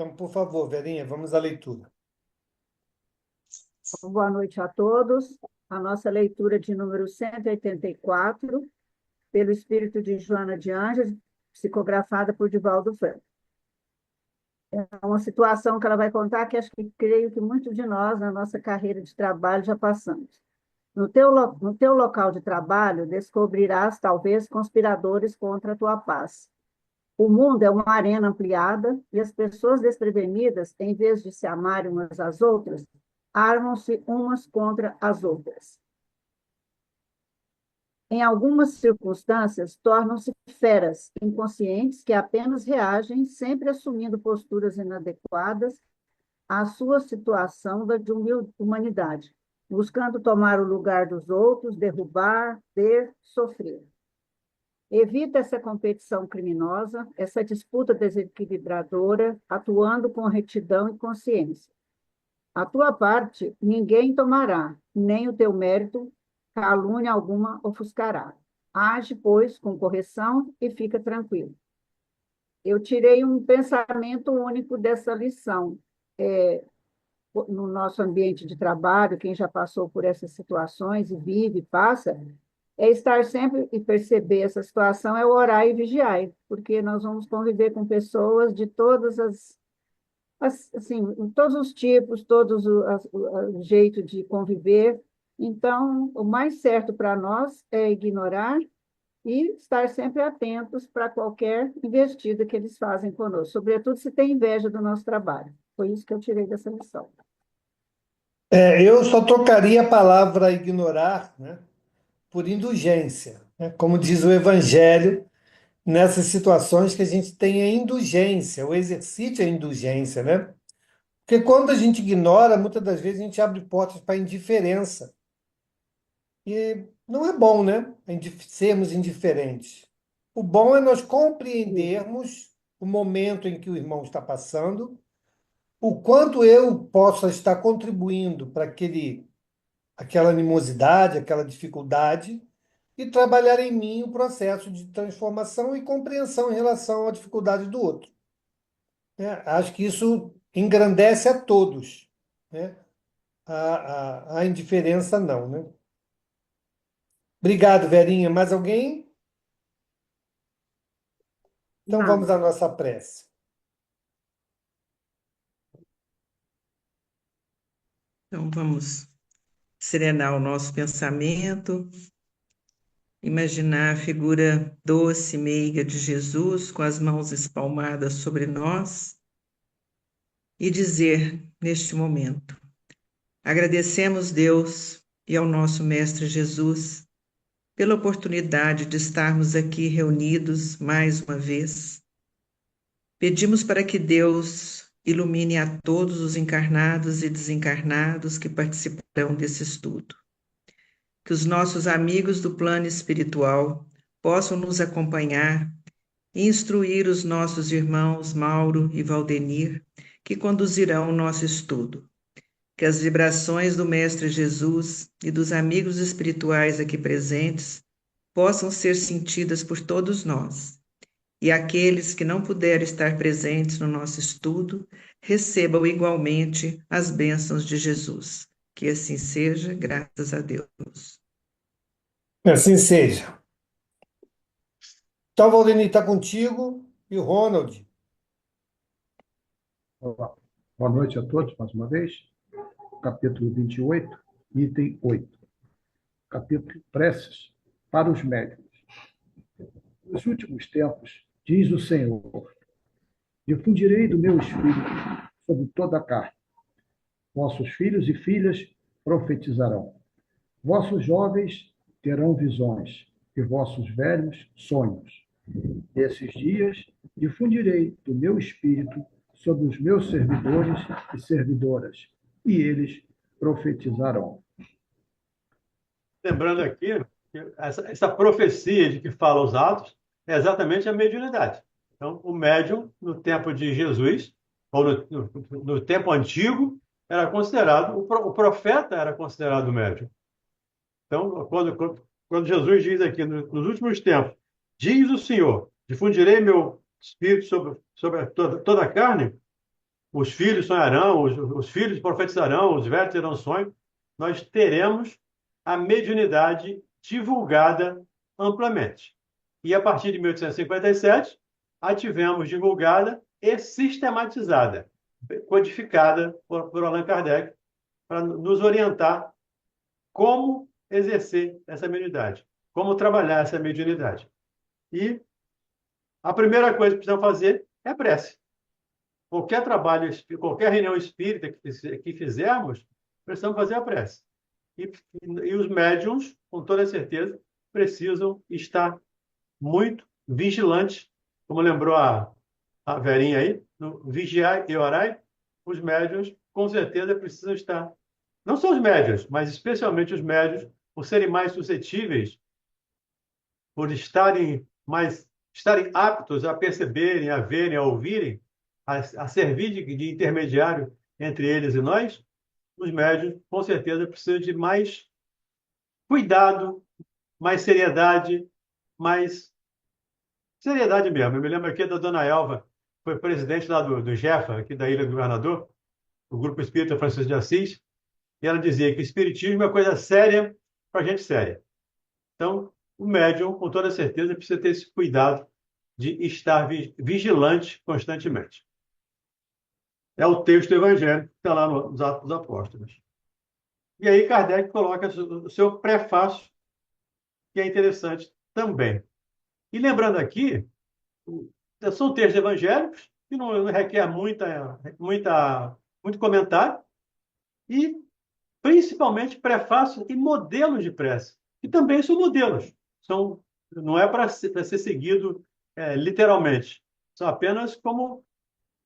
Então, por favor, Verinha, vamos à leitura. Boa noite a todos. A nossa leitura de número 184, pelo Espírito de Joana de Anjos, psicografada por Divaldo Franco. É uma situação que ela vai contar que acho que creio que muitos de nós, na nossa carreira de trabalho, já passamos. No teu local de trabalho, descobrirás, talvez, conspiradores contra a tua paz. O mundo é uma arena ampliada e as pessoas desprevenidas, em vez de se amarem umas às outras, armam-se umas contra as outras. Em algumas circunstâncias, tornam-se feras inconscientes que apenas reagem, sempre assumindo posturas inadequadas à sua situação de humanidade, buscando tomar o lugar dos outros, derrubar, ter, sofrer. Evita essa competição criminosa, essa disputa desequilibradora, atuando com retidão e consciência. A tua parte ninguém tomará, nem o teu mérito calúnia alguma ofuscará. Age, pois, com correção e fica tranquilo. Eu tirei um pensamento único dessa lição. No nosso ambiente de trabalho, quem já passou por essas situações e vive, passa, é estar sempre e perceber essa situação, é orar e vigiar, porque nós vamos conviver com pessoas de todas assim, todos os tipos, todos o jeito de conviver. Então, o mais certo para nós é ignorar e estar sempre atentos para qualquer investida que eles fazem conosco, sobretudo se tem inveja do nosso trabalho. Foi isso que eu tirei dessa lição. Eu só trocaria a palavra ignorar, né, por indulgência, né? Como diz o Evangelho, nessas situações que a gente tem a indulgência, o exercício é a indulgência, né? Porque quando a gente ignora, muitas das vezes a gente abre portas para a indiferença. E não é bom, né? Sermos indiferentes. O bom é nós compreendermos o momento em que o irmão está passando, o quanto eu possa estar contribuindo para aquela animosidade, aquela dificuldade, e trabalhar em mim o processo de transformação e compreensão em relação à dificuldade do outro, né? Acho que isso engrandece a todos, né? A indiferença não, né? Obrigado, Verinha. Mais alguém? Então vamos Nada. à nossa prece. Então, vamos serenar o nosso pensamento, imaginar a figura doce, meiga de Jesus com as mãos espalmadas sobre nós e dizer neste momento: agradecemos Deus e ao nosso Mestre Jesus pela oportunidade de estarmos aqui reunidos mais uma vez. Pedimos para que Deus ilumine a todos os encarnados e desencarnados que participarão desse estudo. Que os nossos amigos do plano espiritual possam nos acompanhar e instruir os nossos irmãos Mauro e Valdenir, que conduzirão o nosso estudo. Que as vibrações do Mestre Jesus e dos amigos espirituais aqui presentes possam ser sentidas por todos nós. E aqueles que não puderem estar presentes no nosso estudo, recebam igualmente as bênçãos de Jesus. Que assim seja, graças a Deus. Assim seja. Então, Valdemir, está contigo e o Ronald. Olá. Boa noite a todos, mais uma vez. Capítulo 28, item 8. Capítulo Preces para os médicos. Nos últimos tempos, diz o Senhor, difundirei do meu espírito sobre toda a carne. Vossos filhos e filhas profetizarão. Vossos jovens terão visões e vossos velhos sonhos. Nesses dias, difundirei do meu espírito sobre os meus servidores e servidoras, e eles profetizarão. Lembrando aqui que essa profecia de que fala os atos é exatamente a mediunidade. Então, o médium, no tempo de Jesus, ou no tempo antigo, era considerado, o profeta era considerado médium. Então, quando Jesus diz aqui, nos últimos tempos, diz o Senhor, difundirei meu espírito sobre toda a carne, os filhos sonharão, os filhos profetizarão, os velhos terão sonho, nós teremos a mediunidade divulgada amplamente. E a partir de 1857, a tivemos divulgada e sistematizada, codificada por Allan Kardec, para nos orientar como exercer essa mediunidade, como trabalhar essa mediunidade. E a primeira coisa que precisamos fazer é prece. Qualquer trabalho, qualquer reunião espírita que fizermos, precisamos fazer a prece. E os médiuns, com toda certeza, precisam estar muito vigilantes, como lembrou a Verinha aí, no vigiar e orar, os médiuns, com certeza, precisam estar. Não só os médiuns, mas especialmente os médiuns, por serem mais suscetíveis, por estarem aptos a perceberem, a verem, a ouvirem, a servir de intermediário entre eles e nós, os médiuns, com certeza, precisam de mais cuidado, mais seriedade, mais seriedade mesmo. Eu me lembro aqui da dona Elva, foi presidente lá do Jefa, aqui da Ilha do Governador, o Grupo Espírita Francisco de Assis, e ela dizia que o espiritismo é coisa séria para gente séria. Então, o médium, com toda certeza, precisa ter esse cuidado de estar vigilante constantemente. É o texto evangélico que está lá nos Atos dos Apóstolos. E aí Kardec coloca o seu prefácio, que é interessante também. E lembrando aqui, são textos evangélicos, que não requer muito comentário, e principalmente prefácio e modelos de prece, que também são modelos. Não é para ser seguido literalmente, são apenas como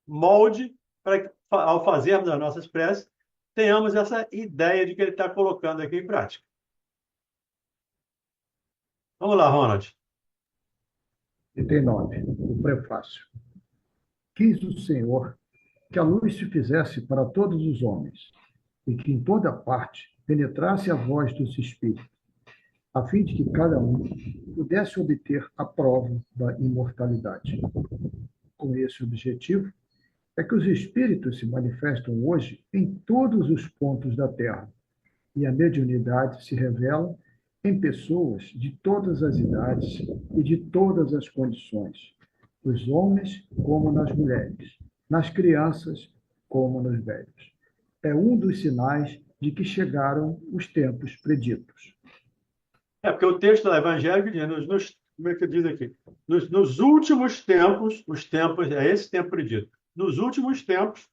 molde para que, ao fazermos as nossas preces, tenhamos essa ideia de que ele está colocando aqui em prática. Vamos lá, Ronald. Item 9, o prefácio. Quis o Senhor que a luz se fizesse para todos os homens, e que em toda parte penetrasse a voz dos Espíritos, a fim de que cada um pudesse obter a prova da imortalidade. Com esse objetivo, é que os Espíritos se manifestam hoje em todos os pontos da Terra, e a mediunidade se revela em pessoas de todas as idades e de todas as condições, nos homens como nas mulheres, nas crianças como nos velhos. É um dos sinais de que chegaram os tempos preditos. Porque o texto do Evangelho diz, como é que diz aqui? Nos últimos tempos, os tempos, é esse tempo predito. Nos últimos tempos,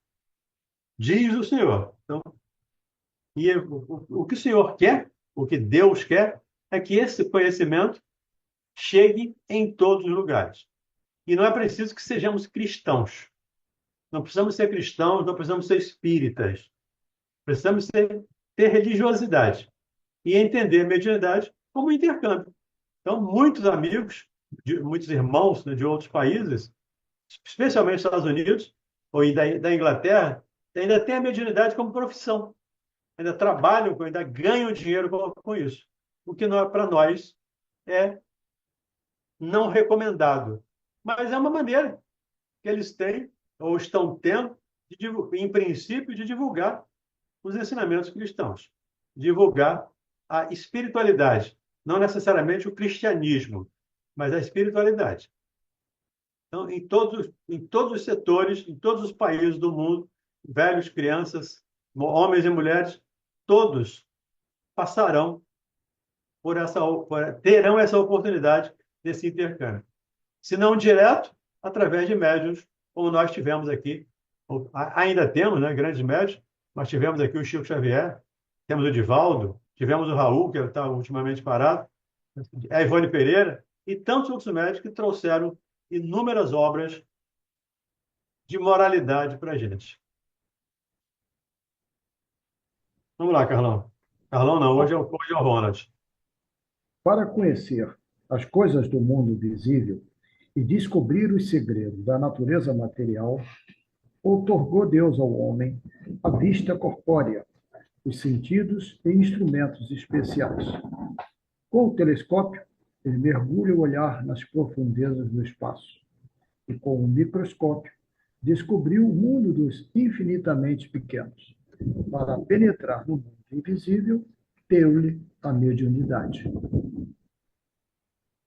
diz o Senhor. Então, o que o Senhor quer, o que Deus quer, é que esse conhecimento chegue em todos os lugares. E não é preciso que sejamos cristãos. Não precisamos ser cristãos, não precisamos ser espíritas. Precisamos ter religiosidade e entender a mediunidade como intercâmbio. Então, muitos amigos, muitos irmãos, né, de outros países, especialmente dos Estados Unidos ou da Inglaterra, ainda têm a mediunidade como profissão. Ainda trabalham, ainda ganham dinheiro com isso. O que não é para nós é não recomendado. Mas é uma maneira que eles têm, ou estão tendo, em princípio, de divulgar os ensinamentos cristãos, divulgar a espiritualidade, não necessariamente o cristianismo, mas a espiritualidade. Então, em todos os setores, em todos os países do mundo, velhos, crianças, homens e mulheres, todos passarão terão essa oportunidade desse intercâmbio. Se não direto, através de médiuns, como nós tivemos aqui, ainda temos, né, grandes médiuns, nós tivemos aqui o Chico Xavier, temos o Divaldo, tivemos o Raul, que está ultimamente parado, a Ivone Pereira, e tantos outros médicos que trouxeram inúmeras obras de moralidade para a gente. Vamos lá, Carlão. Carlão não, hoje é o Ronald. Para conhecer as coisas do mundo visível e descobrir os segredos da natureza material, outorgou Deus ao homem a vista corpórea, os sentidos e instrumentos especiais. Com o telescópio, ele mergulha o olhar nas profundezas do espaço. E com o microscópio, descobriu o mundo dos infinitamente pequenos. Para penetrar no mundo invisível, deu-lhe a mediunidade.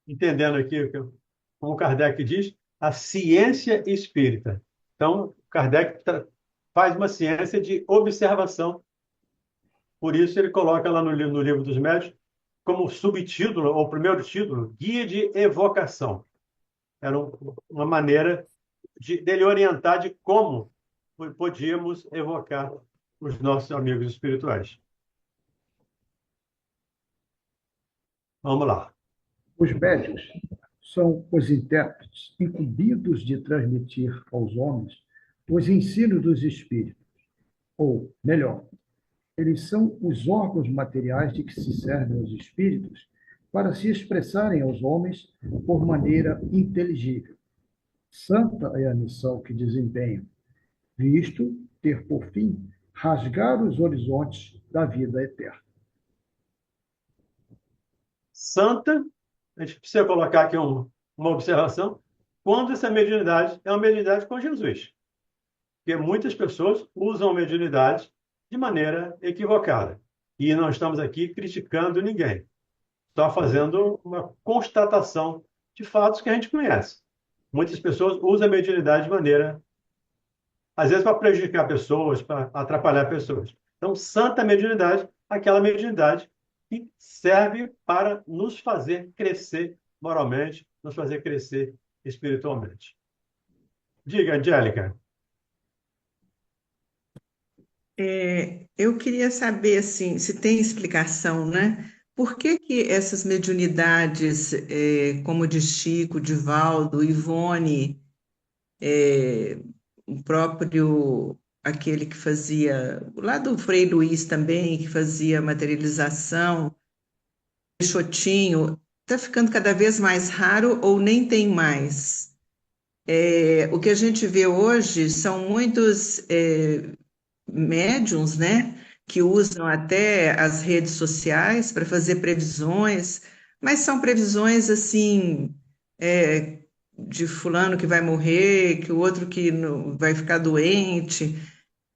Entendendo aqui, como Kardec diz, a ciência espírita. Então, Kardec faz uma ciência de observação. Por isso, ele coloca lá no livro dos Médiuns, como subtítulo, ou primeiro título, Guia de Evocação. Era uma maneira dele orientar de como podíamos evocar os nossos amigos espirituais. Vamos lá. Os médiuns são os intérpretes incumbidos de transmitir aos homens os ensinos dos espíritos, ou, melhor, eles são os órgãos materiais de que se servem os espíritos para se expressarem aos homens por maneira inteligível. Santa é a missão que desempenham, visto ter por fim rasgar os horizontes da vida eterna. Santa, a gente precisa colocar aqui uma observação, quando essa mediunidade é uma mediunidade com Jesus. Porque muitas pessoas usam a mediunidade de maneira equivocada. E não estamos aqui criticando ninguém. Só fazendo uma constatação de fatos que a gente conhece. Muitas pessoas usam a mediunidade de maneira, às vezes, para prejudicar pessoas, para atrapalhar pessoas. Então, santa mediunidade, aquela mediunidade que serve para nos fazer crescer moralmente, nos fazer crescer espiritualmente. Diga, Angélica. Eu queria saber, assim, se tem explicação, né? Por que que essas mediunidades, como de Chico, Divaldo, Ivone, o próprio, aquele que fazia, lá do Frei Luiz também, que fazia materialização, Peixotinho, está ficando cada vez mais raro ou nem tem mais? O que a gente vê hoje são muitos médiums, né, que usam até as redes sociais para fazer previsões, mas são previsões assim, de fulano que vai morrer, que o outro que vai ficar doente,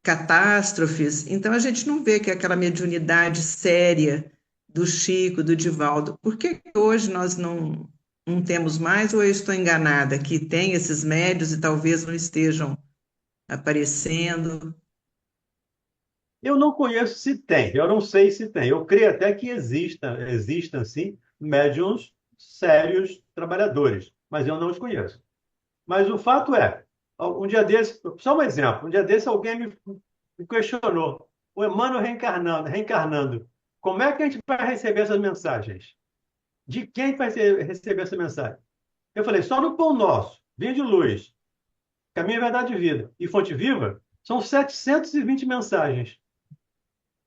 catástrofes. Então a gente não vê que é aquela mediunidade séria do Chico, do Divaldo. Por que que hoje nós não temos mais, ou eu estou enganada, que tem esses médios e talvez não estejam aparecendo? Eu não conheço se tem, eu não sei se tem. Eu creio até que existam sim, médiums sérios trabalhadores, mas eu não os conheço. Mas o fato é, um dia desse, só um exemplo, um dia desse alguém me questionou, o Emmanuel reencarnando, como é que a gente vai receber essas mensagens? De quem vai receber essa mensagem? Eu falei, só no Pão Nosso, Vinho de Luz, Caminho, Verdade e Vida e Fonte Viva, são 720 mensagens.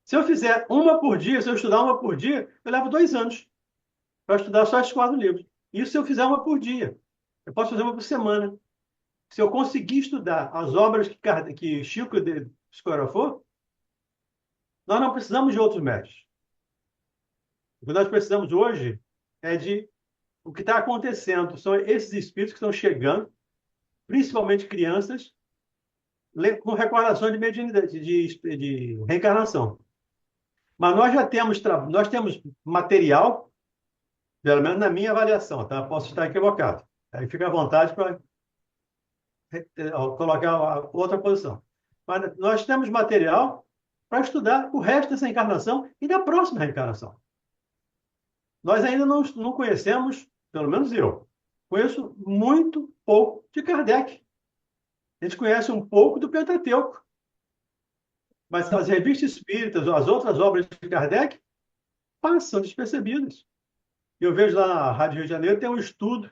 Se eu fizer uma por dia, se eu estudar uma por dia, eu levo 2 anos para estudar só esses 4 livros. Isso se eu fizer uma por dia. Eu posso fazer uma por semana. Se eu conseguir estudar as obras que Chico psicografou, nós não precisamos de outros métodos. O que nós precisamos hoje é de o que está acontecendo. São esses espíritos que estão chegando, principalmente crianças, com recordações de mediunidade, de reencarnação. Mas nós temos material, pelo menos na minha avaliação, tá? Posso estar equivocado. Aí fica à vontade para colocar a outra posição. Mas nós temos material para estudar o resto dessa encarnação e da próxima reencarnação. Nós ainda não conhecemos, pelo menos eu, conheço muito pouco de Kardec. A gente conhece um pouco do Pentateuco. Mas as revistas espíritas ou as outras obras de Kardec passam despercebidas. Eu vejo lá na Rádio Rio de Janeiro, tem um estudo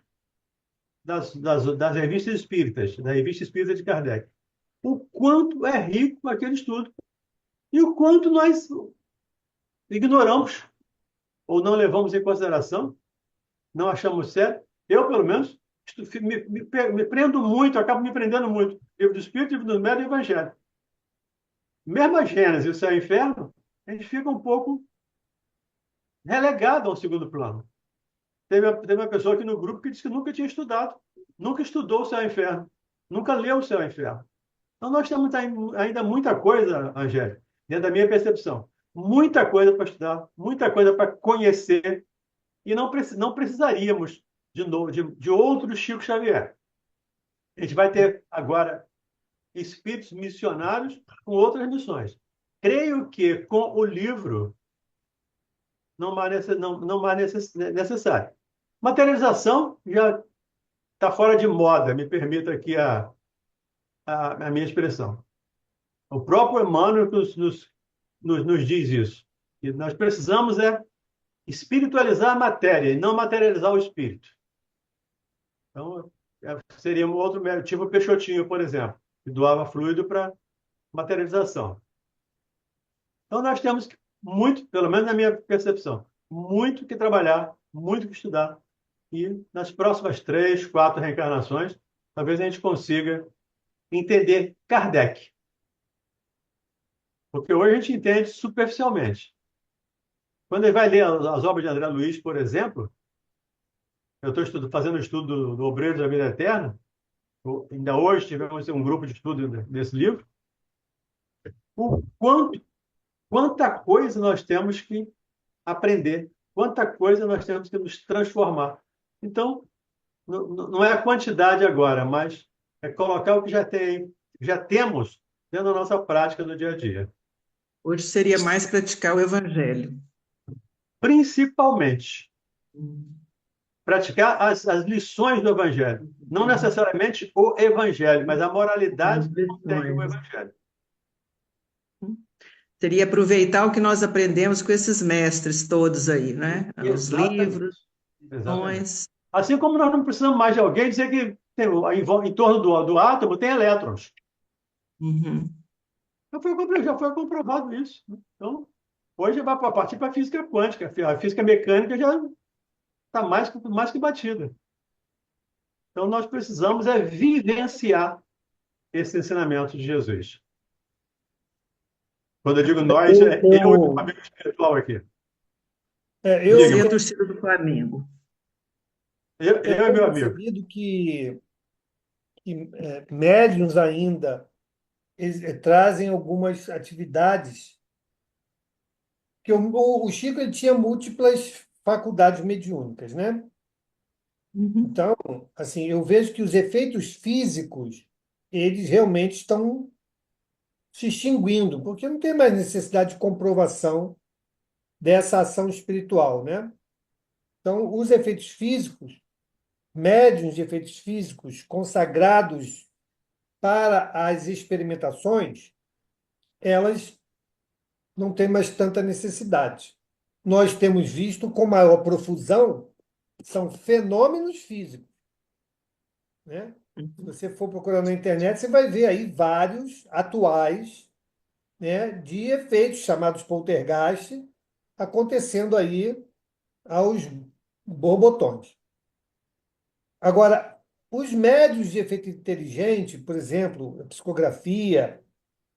das revistas espíritas, da Revista Espírita de Kardec. O quanto é rico aquele estudo. E o quanto nós ignoramos ou não levamos em consideração, não achamos sério. Eu, pelo menos, me prendo muito, acabo me prendendo muito. Livro do Espírito, Livro do Médiuns e Evangelho. Mesmo a Gênesis e o Céu e o Inferno, a gente fica um pouco relegado ao segundo plano. Teve uma pessoa aqui no grupo que disse que nunca tinha estudado, nunca estudou o Céu e o Inferno, nunca leu o Céu e o Inferno. Então, nós temos ainda muita coisa, Angélica, dentro da minha percepção. Muita coisa para estudar, muita coisa para conhecer, e não precisaríamos de novo de outro Chico Xavier. A gente vai ter agora espíritos missionários com outras missões. Creio que com o livro não mais necessário. Materialização já está fora de moda, me permita aqui a minha expressão. O próprio Emmanuel nos diz isso. E nós precisamos espiritualizar a matéria e não materializar o espírito. Então, seria um outro método, tipo o Peixotinho, por exemplo, que doava fluido para materialização. Então, nós temos muito, pelo menos na minha percepção, muito que trabalhar, muito que estudar. E nas próximas 3, 4 reencarnações, talvez a gente consiga entender Kardec. Porque hoje a gente entende superficialmente. Quando ele vai ler as obras de André Luiz, por exemplo, eu estou fazendo um estudo do Obreiro da Vida Eterna, ainda hoje tivemos um grupo de estudo desse livro, quanta coisa nós temos que aprender, quanta coisa nós temos que nos transformar. Então, não é a quantidade agora, mas é colocar o que já temos dentro da nossa prática do dia a dia. Hoje seria mais praticar o Evangelho. Principalmente, praticar as lições do Evangelho. Não necessariamente o Evangelho, mas a moralidade que contém o Evangelho. Seria aproveitar o que nós aprendemos com esses mestres todos aí, né? Os livros, lições. Assim como nós não precisamos mais de alguém dizer que em torno do átomo tem elétrons. Uhum. Já foi comprovado isso. Então, hoje vai partir para a física quântica. A física mecânica já está mais que batida. Então, nós precisamos vivenciar esse ensinamento de Jesus. Quando eu digo nós, eu e o amigo espiritual aqui. Eu e a torcida do Flamengo. Eu e meu amigo. Percebido que médiuns ainda trazem algumas atividades, que o Chico ele tinha múltiplas faculdades mediúnicas, né? Uhum. Então, assim, eu vejo que os efeitos físicos, eles realmente estão se extinguindo, porque não tem mais necessidade de comprovação dessa ação espiritual, né? Então, os efeitos físicos, médiuns de efeitos físicos consagrados para as experimentações, elas não têm mais tanta necessidade. Nós temos visto com maior profusão são fenômenos físicos, né? Se você for procurar na internet, você vai ver aí vários atuais, né, de efeitos chamados poltergeist acontecendo aí aos borbotões. Agora, os médios de efeito inteligente, por exemplo, a psicografia,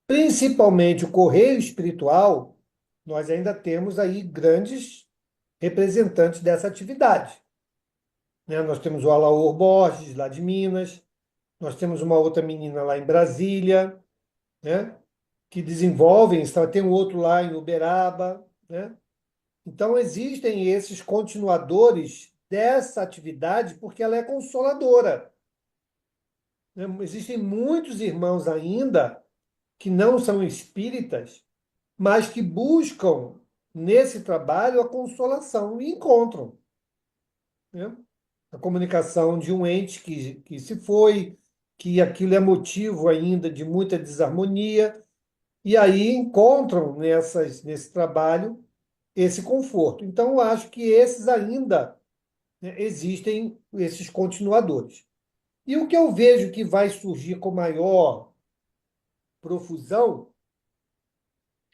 principalmente o correio espiritual, nós ainda temos aí grandes representantes dessa atividade, né? Nós temos o Alaor Borges, lá de Minas, nós temos uma outra menina lá em Brasília, né, que desenvolvem, tem um outro lá em Uberaba, né? Então, existem esses continuadores dessa atividade porque ela é consoladora, né? Existem muitos irmãos ainda que não são espíritas, mas que buscam nesse trabalho a consolação e encontram, né? A comunicação de um ente que se foi, que aquilo é motivo ainda de muita desarmonia, e aí encontram nesse trabalho esse conforto. Então, eu acho que esses ainda, né, existem, esses continuadores. E o que eu vejo que vai surgir com maior profusão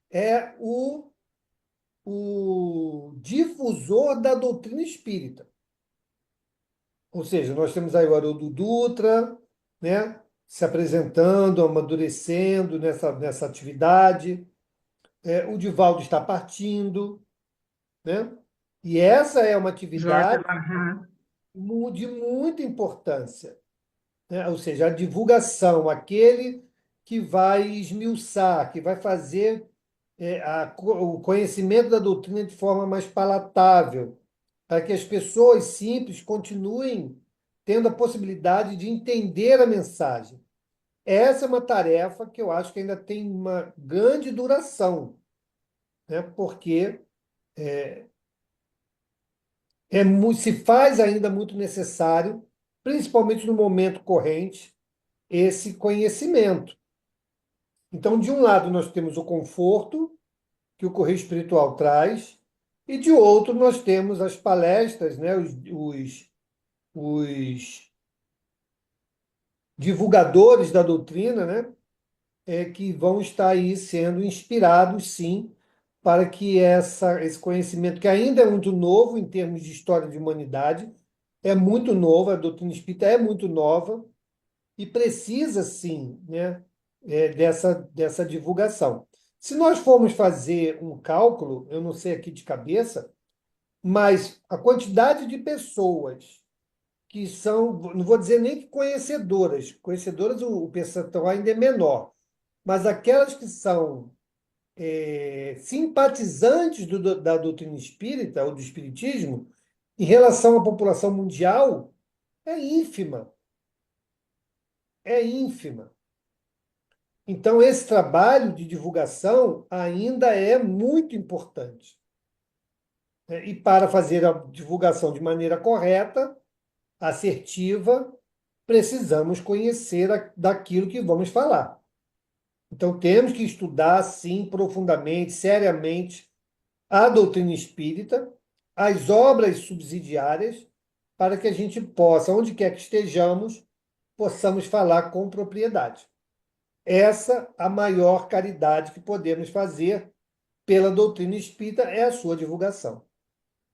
é o difusor da doutrina espírita. Ou seja, nós temos aí o Haroldo Dutra, né, se apresentando, amadurecendo nessa atividade. O Divaldo está partindo, né? E essa é uma Jorge atividade Alahá. de muita importância, né? Ou seja, a divulgação, aquele que vai esmiuçar, que vai fazer o conhecimento da doutrina de forma mais palatável, para que as pessoas simples continuem tendo a possibilidade de entender a mensagem. Essa é uma tarefa que eu acho que ainda tem uma grande duração, né? Porque se faz ainda muito necessário, principalmente no momento corrente, esse conhecimento. Então, de um lado, nós temos o conforto que o correio espiritual traz, e de outro, nós temos as palestras, né? Os divulgadores da doutrina, né? Que vão estar aí sendo inspirados, sim, para que esse conhecimento, que ainda é muito novo em termos de história de humanidade, é muito novo, a doutrina espírita é muito nova e precisa, sim, né, dessa divulgação. Se nós formos fazer um cálculo, eu não sei aqui de cabeça, mas a quantidade de pessoas que são, não vou dizer nem que conhecedoras o percentual ainda é menor, mas aquelas que são simpatizantes da doutrina espírita ou do espiritismo, em relação à população mundial, é ínfima. É ínfima. Então, esse trabalho de divulgação ainda é muito importante. E para fazer a divulgação de maneira correta, assertiva, precisamos conhecer daquilo que vamos falar. Então, temos que estudar, sim, profundamente, seriamente, a doutrina espírita, as obras subsidiárias, para que a gente possa, onde quer que estejamos, possamos falar com propriedade. Essa a maior caridade que podemos fazer pela doutrina espírita é a sua divulgação.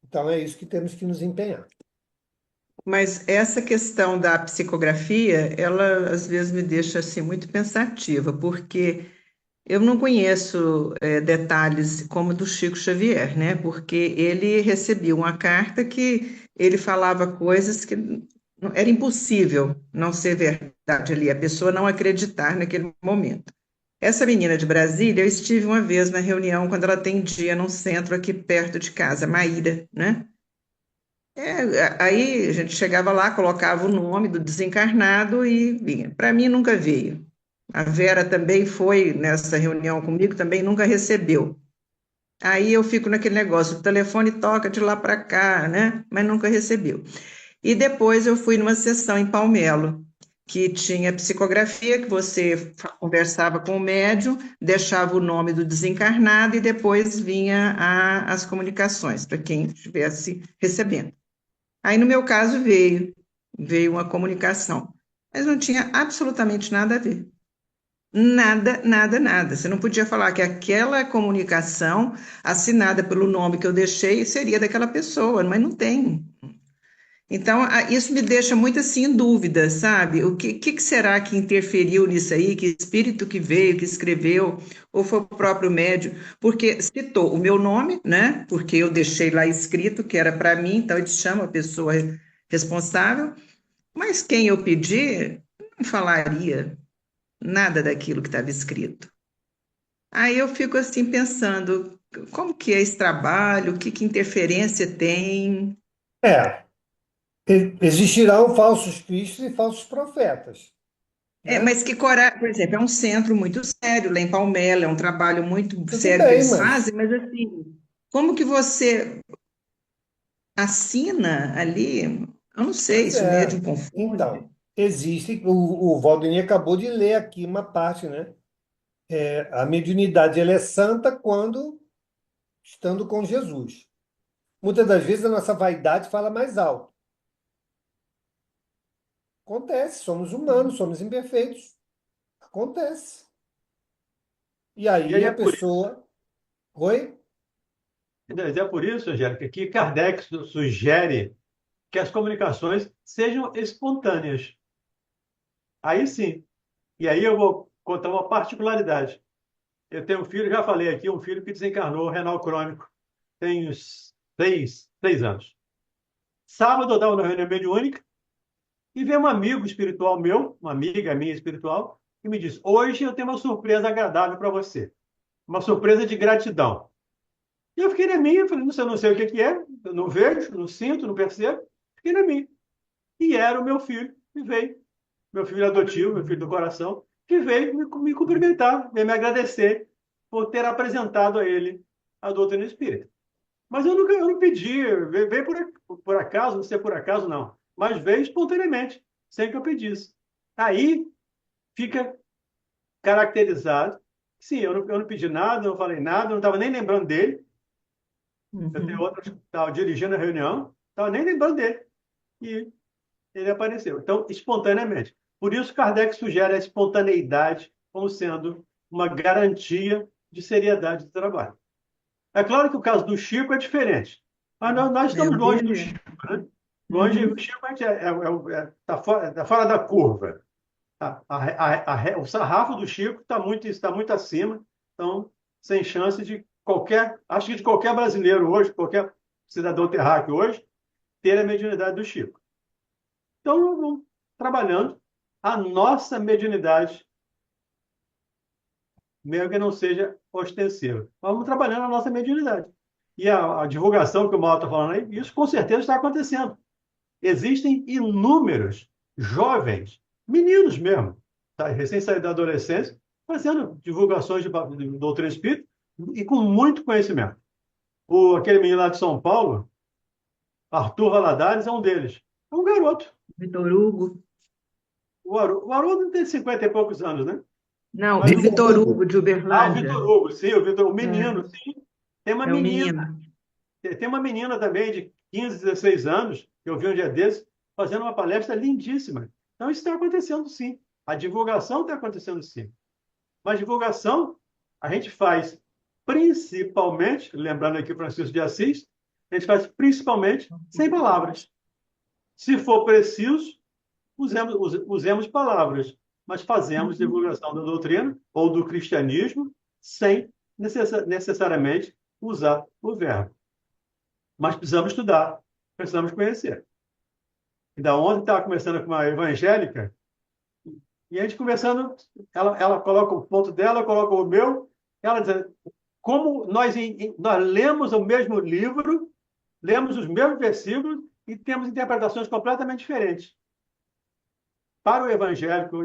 Então, é isso que temos que nos empenhar. Mas essa questão da psicografia, ela às vezes me deixa assim muito pensativa, porque eu não conheço detalhes como do Chico Xavier, né? Porque ele recebia uma carta que ele falava coisas que era impossível não ser verdade ali, a pessoa não acreditar naquele momento. Essa menina de Brasília, eu estive uma vez na reunião quando ela atendia num centro aqui perto de casa, Maíra, né? Aí a gente chegava lá, colocava o nome do desencarnado e vinha. Para mim nunca veio. A Vera também foi nessa reunião comigo, também nunca recebeu. Aí eu fico naquele negócio, o telefone toca de lá para cá, né? Mas nunca recebeu. E depois eu fui numa sessão em Palmelo, que tinha psicografia, que você conversava com o médium, deixava o nome do desencarnado e depois vinha as comunicações para quem estivesse recebendo. Aí, no meu caso, veio uma comunicação, mas não tinha absolutamente nada a ver. Nada, nada, nada. Você não podia falar que aquela comunicação assinada pelo nome que eu deixei seria daquela pessoa, mas não tem. Então, isso me deixa muito assim em dúvida, sabe? O que será que interferiu nisso aí? Que espírito que veio, que escreveu, ou foi o próprio médium? Porque citou o meu nome, né? Porque eu deixei lá escrito que era para mim, então ele chama a pessoa responsável, mas quem eu pedi não falaria nada daquilo que estava escrito. Aí eu fico assim pensando, como que é esse trabalho? O que interferência tem? É, existirão falsos cristos e falsos profetas, né? Mas que coragem, por exemplo, é um centro muito sério lá em Palmela, é um trabalho muito Tudo sério que bem, eles mas fazem, mas assim, como que você assina ali? Eu não sei pois se o médium é. confunde. Então, existe, o Valdemir acabou de ler aqui uma parte, né? A mediunidade ela é santa quando estando com Jesus. Muitas das vezes a nossa vaidade fala mais alto. Acontece, somos humanos, somos imperfeitos. Acontece. E E aí aí a pessoa. Oi? é por isso, Angélica, que Kardec sugere que as comunicações sejam espontâneas. Aí sim. E aí eu vou contar uma particularidade. Eu tenho um filho, já falei aqui, um filho que desencarnou renal crônico. Tem uns 6 anos. Sábado eu estava na reunião mediúnica e veio um amigo espiritual meu, uma amiga minha espiritual, e me disse: Hoje eu tenho uma surpresa agradável para você, uma surpresa de gratidão. E eu fiquei na minha, falei: não sei o que que é, eu não vejo, não sinto, não percebo, fiquei na minha. E era o meu filho que veio, meu filho adotivo, meu filho do coração, que veio me cumprimentar, veio me agradecer por ter apresentado a ele a doutrina espírita. Mas eu não pedi, veio por acaso, não sei por acaso, não. Mas veio espontaneamente, sem que eu pedisse. Aí fica caracterizado. Sim, eu não pedi nada, não falei nada, não estava nem lembrando dele. Eu tenho Uhum. outros que estavam dirigindo a reunião, estava nem lembrando dele. E ele apareceu. Então, espontaneamente. Por isso, Kardec sugere a espontaneidade como sendo uma garantia de seriedade do trabalho. É claro que o caso do Chico é diferente. Mas nós É, estamos o longe do dele é. Chico, né? Longe, o Uhum. Chico tá fora da curva. O sarrafo do Chico está muito acima, então, sem chance de qualquer, acho que de qualquer brasileiro hoje, qualquer cidadão terráqueo hoje, ter a mediunidade do Chico. Então, vamos trabalhando a nossa mediunidade, mesmo que não seja ostensiva. Mas vamos trabalhando a nossa mediunidade. E a divulgação que o Mauro está falando aí, isso com certeza está acontecendo. Existem inúmeros jovens, meninos mesmo, tá, recém saídos da adolescência, fazendo divulgações de doutrina espírita e com muito conhecimento. Aquele menino lá de São Paulo, Arthur Valadares, é um deles. É um garoto. Vitor Hugo. O Haroldo tem 50 e poucos anos, né? Não, Mas o Vitor Vitor Hugo Hugo. de o Uberlândia. Vitor Hugo, sim, o menino, É, sim. Tem uma é o menina, menino. tem uma menina também de 15, 16 anos, que eu vi um dia desses, fazendo uma palestra lindíssima. Então, isso está acontecendo sim. A divulgação está acontecendo sim. Mas divulgação a gente faz principalmente, lembrando aqui o Francisco de Assis, a gente faz principalmente sem palavras. Se for preciso, usemos palavras, mas fazemos Uhum. divulgação da doutrina ou do cristianismo sem necessariamente usar o verbo. Mas precisamos estudar, precisamos conhecer. Ainda ontem estava conversando com uma evangélica e a gente conversando, ela coloca o ponto dela, eu coloco o meu, ela diz como nós lemos o mesmo livro, lemos os mesmos versículos e temos interpretações completamente diferentes. Para o evangélico,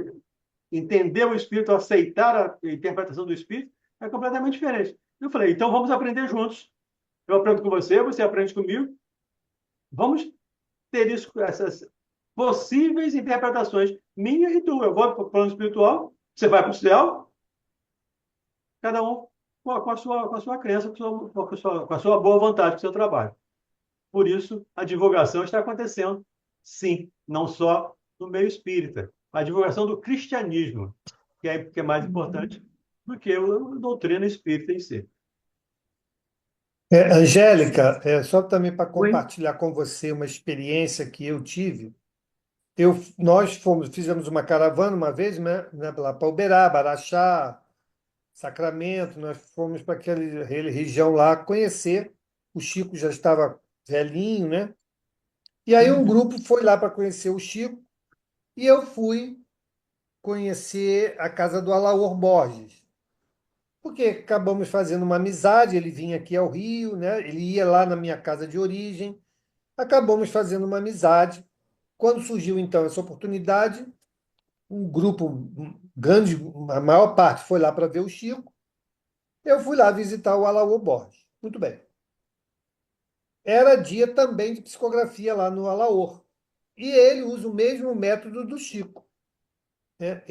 entender o Espírito, aceitar a interpretação do Espírito, é completamente diferente. Eu falei, então vamos aprender juntos. Eu aprendo com você, você aprende comigo. Vamos ter isso, essas possíveis interpretações, minha e tua. Eu vou para o plano espiritual, você vai para o céu, cada um com a sua crença, com a sua boa vontade, com o seu trabalho. Por isso, a divulgação está acontecendo, sim, não só no meio espírita, a divulgação do cristianismo, que é mais importante do que a doutrina espírita em si. Angélica, só também para Oi? compartilhar com você uma experiência que eu tive. Fizemos uma caravana uma vez, né, lá para Uberaba, Araxá, Sacramento. Nós fomos para aquela região lá conhecer. O Chico já estava velhinho, né? E aí um Uhum. grupo foi lá para conhecer o Chico e eu fui conhecer a casa do Alaor Borges, porque acabamos fazendo uma amizade. Ele vinha aqui ao Rio, né? Ele ia lá na minha casa de origem. Acabamos fazendo uma amizade. Quando surgiu então essa oportunidade, um grupo grande, a maior parte foi lá para ver o Chico. Eu fui lá visitar o Alaor Borges. Muito bem. Era dia também de psicografia lá no Alaor. E ele usa o mesmo método do Chico, né?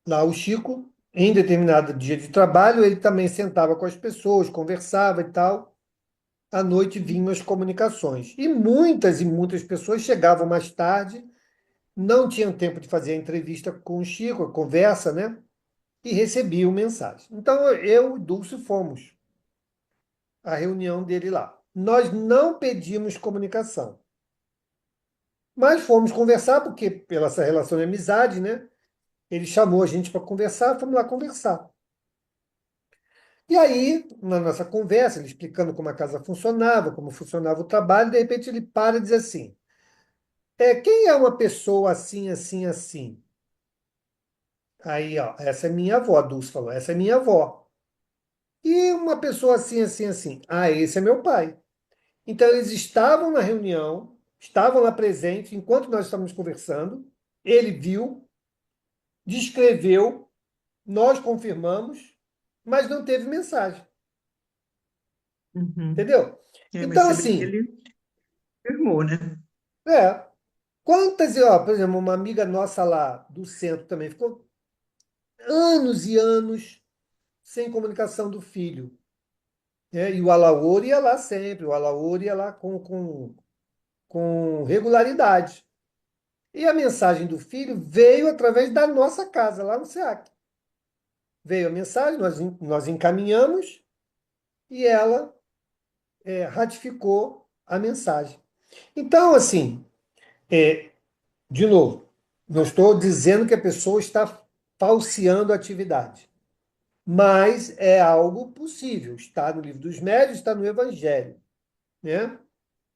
Lá o Chico, em determinado dia de trabalho, ele também sentava com as pessoas, conversava e tal. À noite vinham as comunicações. E muitas pessoas chegavam mais tarde, não tinham tempo de fazer a entrevista com o Chico, a conversa, né? E recebiam mensagem. Então eu e Dulce fomos à reunião dele lá. Nós não pedimos comunicação, mas fomos conversar, porque pela essa relação de amizade, né? Ele chamou a gente para conversar, fomos lá conversar. E aí, na nossa conversa, ele explicando como a casa funcionava, como funcionava o trabalho, de repente ele para e diz assim: quem é uma pessoa assim, assim, assim? Aí, ó, essa é minha avó, a Dulce falou, essa é minha avó. E uma pessoa assim, assim, assim. Ah, esse é meu pai. Então, eles estavam na reunião, estavam lá presentes, enquanto nós estávamos conversando. Ele viu, descreveu, nós confirmamos, mas não teve mensagem. Uhum. Entendeu? Mas Então, você vê que assim, ele afirmou, né? é. Quantas, ó, por exemplo, uma amiga nossa lá do centro também ficou anos e anos sem comunicação do filho. Né? E o Alaor ia lá sempre, o Alaor ia lá com regularidade. E a mensagem do filho veio através da nossa casa, lá no SEAC. Veio a mensagem, nós encaminhamos e ela ratificou a mensagem. Então, assim, é, de novo, não estou dizendo que a pessoa está falseando a atividade, mas é algo possível. Está no livro dos médiuns, está no Evangelho. Né?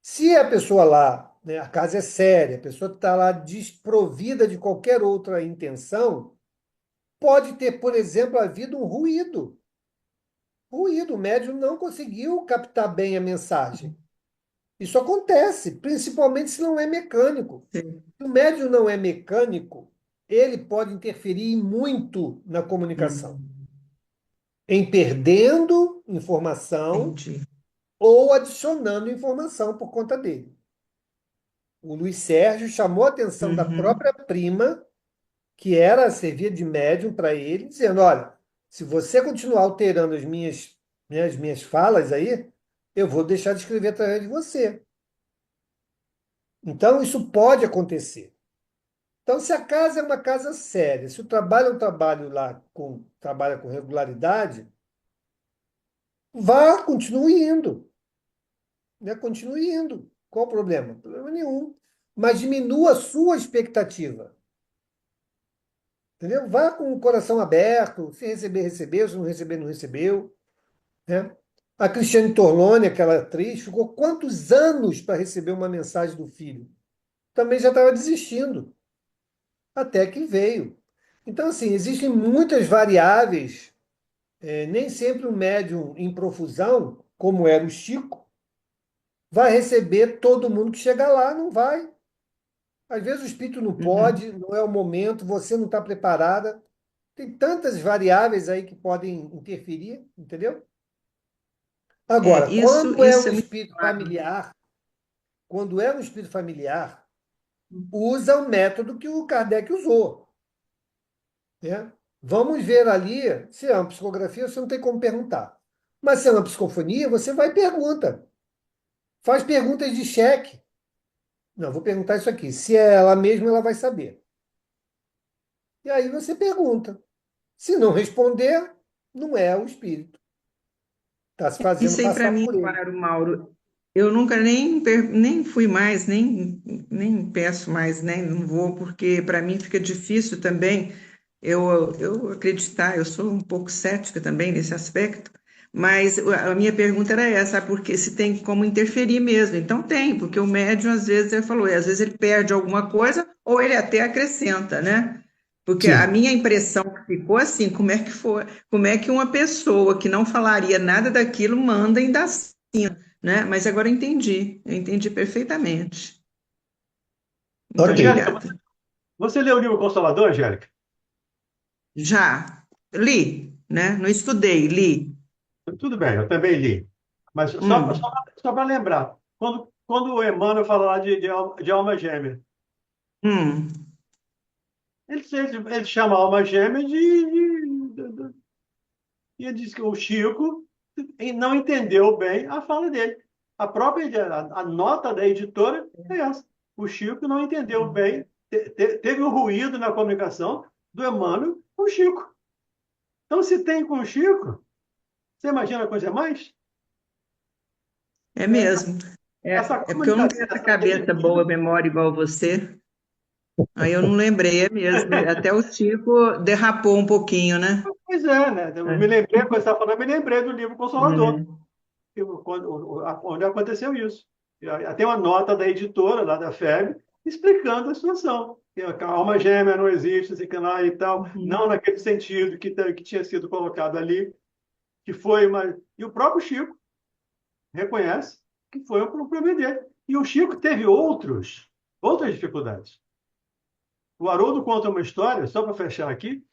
Se a pessoa lá, né, a casa é séria, a pessoa está lá desprovida de qualquer outra intenção, pode ter, por exemplo, havido um ruído. Ruído, o médium não conseguiu captar bem a mensagem. Isso acontece, principalmente se não é mecânico. Sim. Se o médium não é mecânico, ele pode interferir muito na comunicação, Hum, em perdendo informação entendi. ou adicionando informação por conta dele. O Luiz Sérgio chamou a atenção da Uhum. própria prima, que era servia de médium para ele, dizendo: olha, se você continuar alterando as minhas falas aí, eu vou deixar de escrever através de você. Então, isso pode acontecer. Então, se a casa é uma casa séria, se o trabalho é um trabalho lá trabalha com regularidade, vá, continue indo, né? Continue indo. Qual o problema? Problema nenhum. Mas diminua a sua expectativa. Entendeu? Vá com o coração aberto, se receber, recebeu, se não receber, não recebeu. Né? A Cristiane Torlone, aquela atriz, ficou quantos anos para receber uma mensagem do filho? Também já estava desistindo, até que veio. Então, assim, existem muitas variáveis. Nem sempre o médium em profusão, como era o Chico, vai receber todo mundo que chega lá, não vai. Às vezes o espírito não Uhum. pode, não é o momento, você não está preparada. Tem tantas variáveis aí que podem interferir, entendeu? Agora, Isso é muito claro. quando é um espírito familiar, usa o método que o Kardec usou. Né? Vamos ver ali, se é uma psicografia, você não tem como perguntar. Mas se é uma psicofonia, você vai e pergunta. Faz perguntas de cheque. Não, vou perguntar isso aqui. Se é ela mesma, ela vai saber. E aí você pergunta. Se não responder, não é o espírito. Está se fazendo Isso aí para passar mim, por ele. claro, Mauro. Eu nunca nem fui mais, nem peço mais, nem não vou, porque para mim fica difícil também eu acreditar. Eu sou um pouco cética também nesse aspecto, mas a minha pergunta era essa, porque se tem como interferir mesmo. Então tem, porque o médium, às vezes, ele falou, às vezes ele perde alguma coisa ou ele até acrescenta, né? Porque a Sim. minha impressão que ficou assim, como é que uma pessoa que não falaria nada daquilo manda ainda assim, né? Mas agora eu entendi perfeitamente. Muito Ok. Angélica, obrigada. você leu o livro Consolador, Angélica? Já li, né? Não estudei, li. Tudo bem, eu também li. Mas Hum, só para lembrar, quando o Emmanuel fala lá de alma gêmea, hum, ele chama a alma gêmea e ele diz que o Chico não entendeu bem a fala dele. A nota da editora é essa. O Chico não entendeu bem, teve um ruído na comunicação do Emmanuel com o Chico. Então, se tem com o Chico, você imagina a coisa a mais? é É, mesmo. essa É porque eu não comunicação, tenho essa essa cabeça boa, dividida. memória igual você. Aí eu não lembrei, é mesmo. Até o Chico derrapou um pouquinho, né? Pois é, né? Eu me lembrei, quando você estava falando, eu me lembrei do livro Consolador, É. onde aconteceu isso. Tem uma nota da editora, lá da FEB, explicando a situação. que a alma gêmea não existe, não sei o que lá e tal, Uhum. não naquele sentido que tinha sido colocado ali, que foi uma. E o próprio Chico reconhece que foi um problema dele. E o Chico teve outras dificuldades. O Haroldo conta uma história, só para fechar aqui,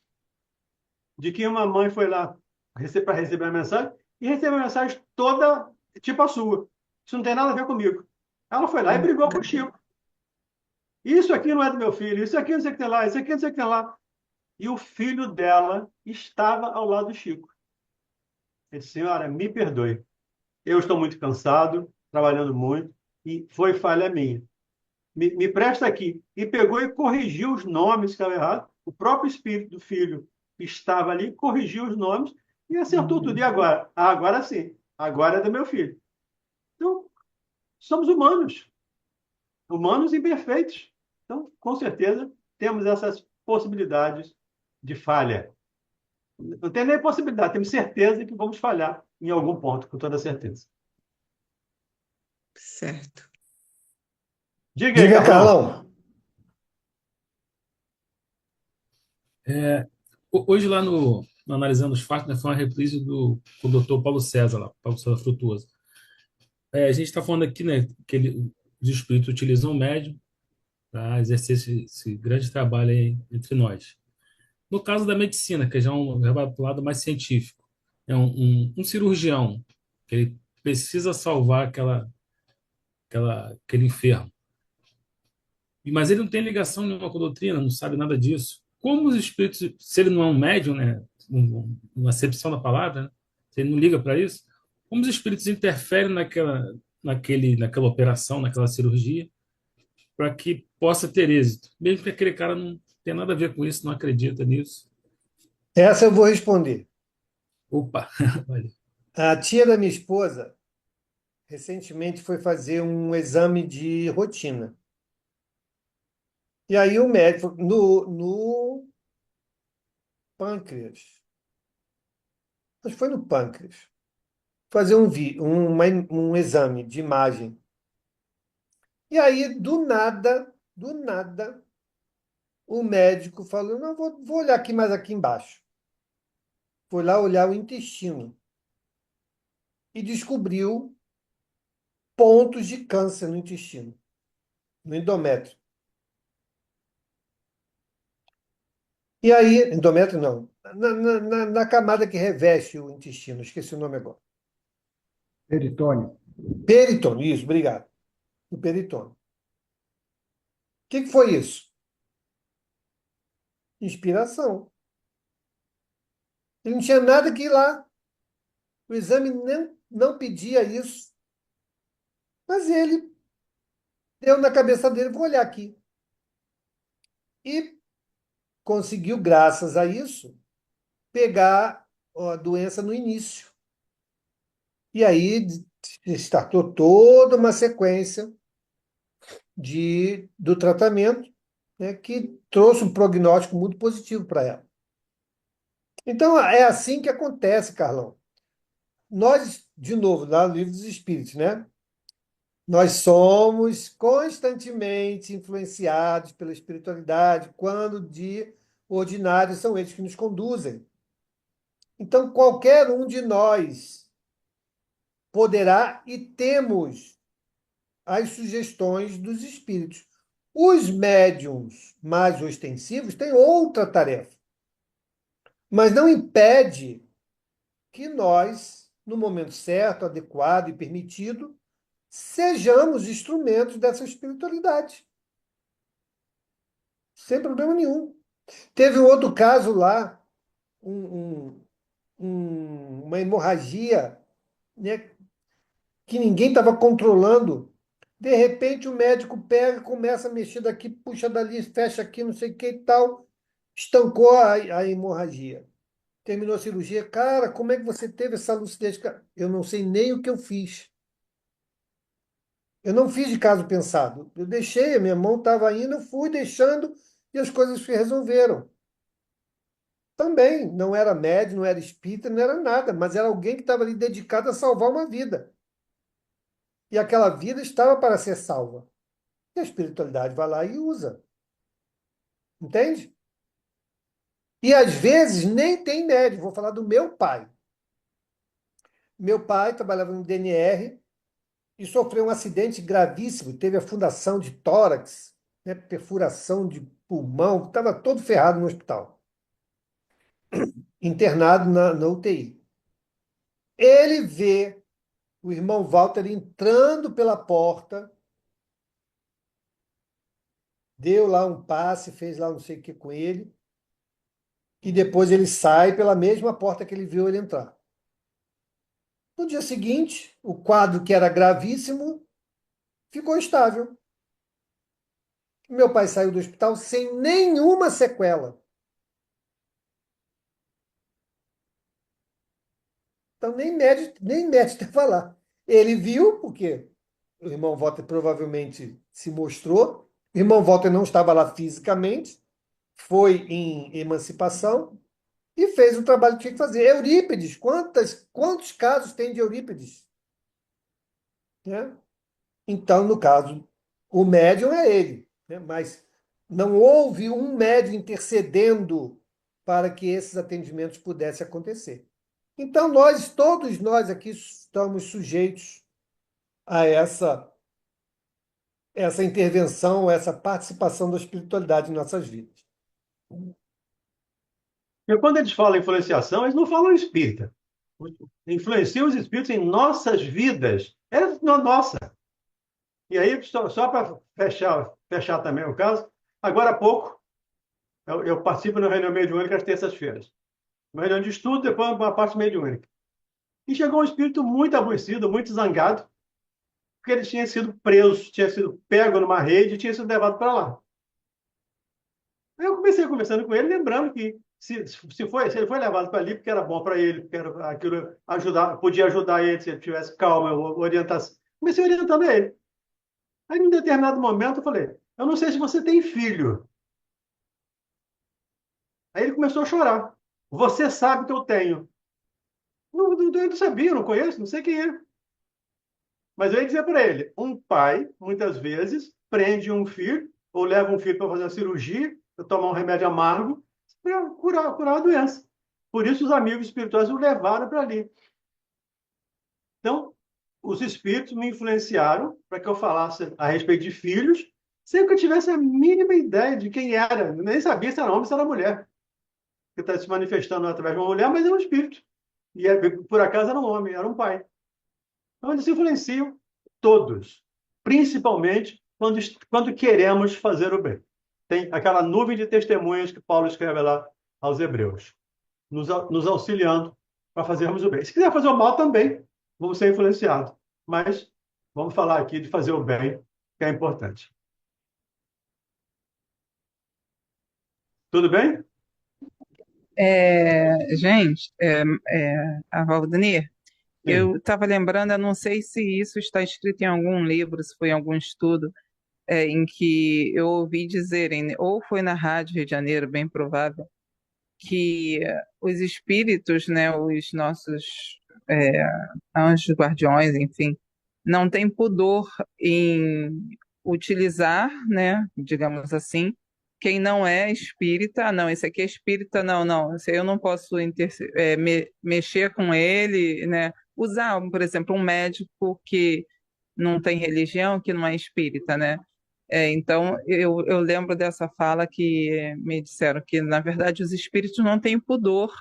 de que uma mãe foi lá para receber a mensagem e recebeu a mensagem toda tipo a sua. Isso não tem nada a ver comigo. Ela foi lá e brigou com o Chico. Isso aqui não é do meu filho, isso aqui não sei o que tem lá, isso aqui não sei o que tem lá. E o filho dela estava ao lado do Chico. Ele disse, senhora, me perdoe. Eu estou muito cansado, trabalhando muito, e foi falha minha. Me presta aqui. E pegou e corrigiu os nomes que estavam errados. O próprio espírito do filho estava ali, corrigiu os nomes e acertou tudo. E agora? Ah, agora sim. Agora é do meu filho. Então, somos humanos. Humanos imperfeitos. Então, com certeza, temos essas possibilidades de falha. Não tem nem possibilidade, temos certeza que vamos falhar em algum ponto, com toda certeza. Certo. Diga aí, Diga, Carlão. Carlão. Hoje, lá no Analisando os Fatos, né, foi uma reprise com o doutor Paulo César, lá, Paulo César Frutuoso. A gente está falando aqui, né, que os espíritos utilizam o médium para exercer esse grande trabalho aí entre nós. No caso da medicina, que já é um lado mais científico, é um cirurgião que ele precisa salvar aquele enfermo. Mas ele não tem ligação nenhuma com a doutrina, não sabe nada disso. Como os espíritos, se ele não é um médium, né, uma acepção da palavra, né, se ele não liga para isso, como os espíritos interferem naquela operação, naquela cirurgia, para que possa ter êxito, mesmo que aquele cara não tenha nada a ver com isso, não acredita nisso. Essa eu vou responder. Opa, olha. A tia da minha esposa recentemente foi fazer um exame de rotina. E aí o médico, no pâncreas, acho que foi no pâncreas, fazer um exame de imagem. E aí, do nada, o médico falou: não, vou olhar aqui mais aqui embaixo. Foi lá olhar o intestino e descobriu pontos de câncer no intestino, no endométrio. E aí, endométrio não, na camada que reveste o intestino, esqueci o nome agora. Peritônio. Peritônio, isso, obrigado. No peritônio. O que foi isso? Inspiração. Ele não tinha nada que ir lá. O exame não pedia isso. Mas ele deu na cabeça dele, vou olhar aqui. E conseguiu, graças a isso, pegar a doença no início. E aí startou toda uma sequência do tratamento, né, que trouxe um prognóstico muito positivo para ela. Então, é assim que acontece, Carlão. Nós, de novo, lá no Livro dos Espíritos, né? Nós somos constantemente influenciados pela espiritualidade, quando de ordinário são eles que nos conduzem. Então, qualquer um de nós poderá e temos as sugestões dos espíritos. Os médiums mais ostensivos têm outra tarefa, mas não impede que nós, no momento certo, adequado e permitido, sejamos instrumentos dessa espiritualidade, sem problema nenhum. Teve um outro caso lá, uma hemorragia, né, que ninguém estava controlando. De repente, o médico pega, começa a mexer daqui, puxa dali, fecha aqui, não sei o que e tal. Estancou a hemorragia. Terminou a cirurgia. Cara, como é que você teve essa lucidez? Cara, eu não sei nem o que eu fiz. Eu não fiz de caso pensado. Eu deixei, a minha mão estava indo, eu fui deixando e as coisas se resolveram. Também não era médium, não era espírita, não era nada, mas era alguém que estava ali dedicado a salvar uma vida. E aquela vida estava para ser salva. E a espiritualidade vai lá e usa. Entende? E às vezes nem tem médium. Vou falar do meu pai. Meu pai trabalhava no DNR e sofreu um acidente gravíssimo. Teve a fundação de tórax, né, perfuração de pulmão, estava todo ferrado no hospital, internado na UTI. Ele vê o irmão Walter entrando pela porta, deu lá um passe, fez lá não sei o que com ele, e depois ele sai pela mesma porta que ele viu ele entrar. No dia seguinte, o quadro, que era gravíssimo, ficou estável. Meu pai saiu do hospital sem nenhuma sequela. Então, nem médico tem falar. Ele viu, porque o irmão Walter provavelmente se mostrou. O irmão Walter não estava lá fisicamente, foi em emancipação e fez o trabalho que tinha que fazer. Eurípides, quantos casos tem de Eurípides? Né? Então, no caso, o médium é ele, né? Mas não houve um médium intercedendo para que esses atendimentos pudessem acontecer. Então, todos nós aqui estamos sujeitos a essa intervenção, essa participação da espiritualidade em nossas vidas. E quando eles falam influenciação, eles não falam espírita. Influenciam os espíritos em nossas vidas. É nossa. E aí, só para fechar também o caso, agora há pouco, eu participo na reunião mediúnica às terças-feiras. Uma reunião de estudo, depois uma parte mediúnica. E chegou um espírito muito aborrecido, muito zangado, porque ele tinha sido preso, tinha sido pego numa rede e tinha sido levado para lá. Aí eu comecei conversando com ele, lembrando que se ele foi levado para ali porque era bom para ele, porque aquilo podia ajudar ele se ele tivesse calma, orientação. Comecei orientando ele. Aí, em um determinado momento, eu falei: eu não sei se você tem filho. Aí ele começou a chorar. Você sabe que eu tenho. Eu não sabia, não conheço, não sei quem é. Mas eu ia dizer para ele: um pai, muitas vezes, prende um filho, ou leva um filho para fazer uma cirurgia, para tomar um remédio amargo, para curar a doença. Por isso, os amigos espirituais o levaram para ali. Então, os espíritos me influenciaram para que eu falasse a respeito de filhos, sem que eu tivesse a mínima ideia de quem era. Eu nem sabia se era homem ou se era mulher. Que está se manifestando através de uma mulher, mas é um espírito. E por acaso era um homem, era um pai. Então, eles influenciam todos, principalmente quando queremos fazer o bem. Tem aquela nuvem de testemunhas que Paulo escreve lá aos Hebreus, nos auxiliando para fazermos o bem. Se quiser fazer o mal também, vamos ser influenciados. Mas vamos falar aqui de fazer o bem, que é importante. Tudo bem? Gente, a Valdenir, Sim. eu estava lembrando, eu não sei se isso está escrito em algum livro, se foi em algum estudo, em que eu ouvi dizerem, ou foi na Rádio Rio de Janeiro, bem provável, que os espíritos, né, os nossos é, anjos guardiões, enfim, não têm pudor em utilizar, né, digamos assim, quem não é espírita, não, esse aqui é espírita, não, não, esse aí eu não posso mexer com ele, né, usar, por exemplo, um médico que não tem religião, que não é espírita, né? Então, eu lembro dessa fala que me disseram que, na verdade, os espíritos não têm pudor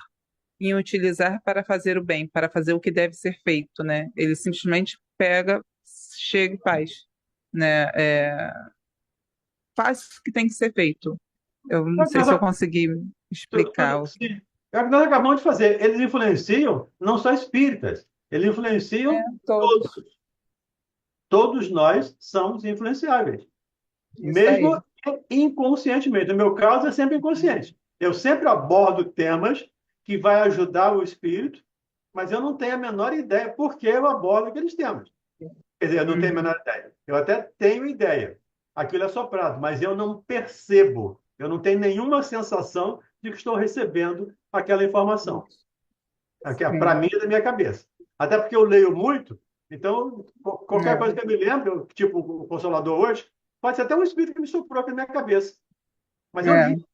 em utilizar para fazer o bem, para fazer o que deve ser feito, né? Ele simplesmente pega, chega e faz, né? Faz o que tem que ser feito. Eu não sei se eu consegui explicar. Sim. É o que nós acabamos de fazer. Eles influenciam não só espíritas, eles influenciam Todos. todos. Todos nós somos influenciáveis. Isso aí. Mesmo inconscientemente. No meu caso, é sempre inconsciente. Eu sempre abordo temas que vai ajudar o espírito, mas eu não tenho a menor ideia por que eu abordo aqueles temas. Quer dizer, eu não tenho a menor ideia. Eu até tenho ideia. Aquilo é soprado, mas eu não percebo. Eu não tenho nenhuma sensação de que estou recebendo aquela informação. Para mim é da minha cabeça. Até porque eu leio muito, então qualquer coisa que eu me lembro, tipo o Consolador hoje, pode ser até um espírito que me soprou aqui na minha cabeça. Mas eu li.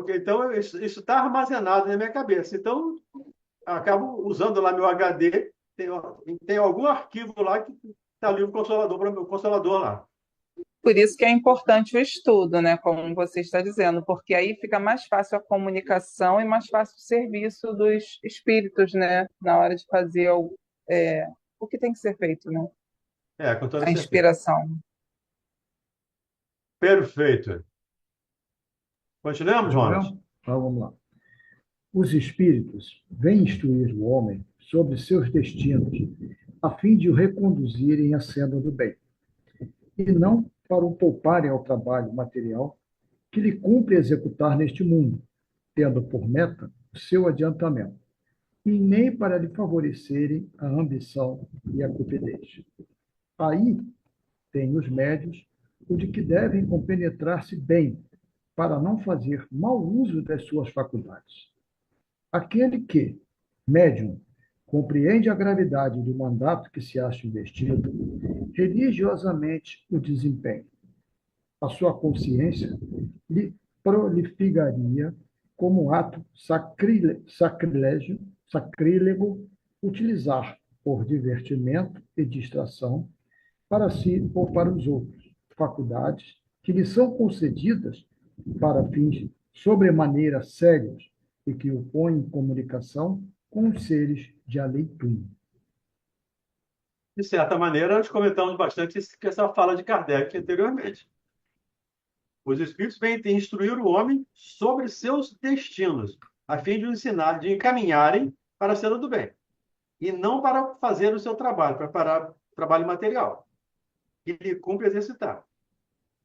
Então, isso está armazenado na minha cabeça. Então, eu acabo usando lá meu HD, tem algum arquivo lá que está ali o Consolador, para o meu Consolador lá. Por isso que é importante o estudo, né, como você está dizendo, porque aí fica mais fácil a comunicação e mais fácil o serviço dos espíritos, né, na hora de fazer o que tem que ser feito, né, Com toda a certeza. inspiração. Perfeito. Continuamos, Ronald? Então, vamos lá. Os espíritos vêm instruir o homem sobre seus destinos, a fim de o reconduzirem à senda do bem, e não para o pouparem ao trabalho material que lhe cumpre executar neste mundo, tendo por meta o seu adiantamento, e nem para lhe favorecerem a ambição e a cupidez. Aí tem os médios o de que devem compenetrar-se bem, para não fazer mau uso das suas faculdades. Aquele que, médium, compreende a gravidade do mandato que se acha investido, religiosamente o desempenha. A sua consciência lhe prolificaria como ato sacrílego utilizar, por divertimento e distração, para si ou para os outros, faculdades que lhe são concedidas para fins sobremaneira sérios e que o põem em comunicação com os seres de aleitum. De certa maneira, nós comentamos bastante essa fala de Kardec anteriormente. Os espíritos vêm instruir o homem sobre seus destinos, a fim de o ensinar, de encaminharem para a senda do bem, e não para fazer o seu trabalho, para parar o trabalho material, que lhe cumpre exercitar,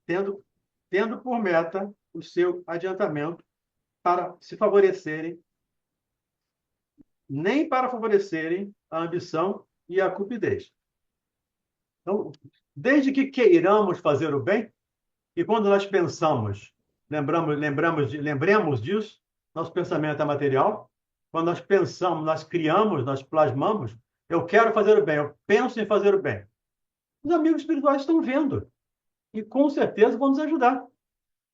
tendo por meta o seu adiantamento para se favorecerem, nem para favorecerem a ambição e a cupidez. Então, desde que queiramos fazer o bem, e quando nós pensamos, lembremos disso, nosso pensamento é material. Quando nós pensamos, nós criamos, nós plasmamos, eu quero fazer o bem, eu penso em fazer o bem. Os amigos espirituais estão vendo e com certeza vão nos ajudar.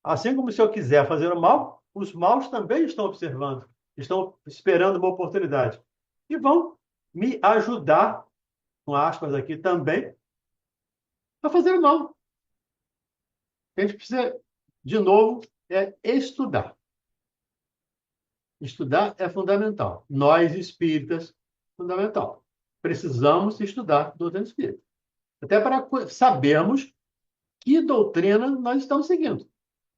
Assim como se eu quiser fazer o mal, os maus também estão observando, estão esperando uma oportunidade e vão me ajudar, com aspas aqui também, a fazer o mal. A gente precisa, de novo, estudar. Estudar é fundamental. Nós, espíritas, fundamental. Precisamos estudar doutrina espírita. Até para sabermos que doutrina nós estamos seguindo.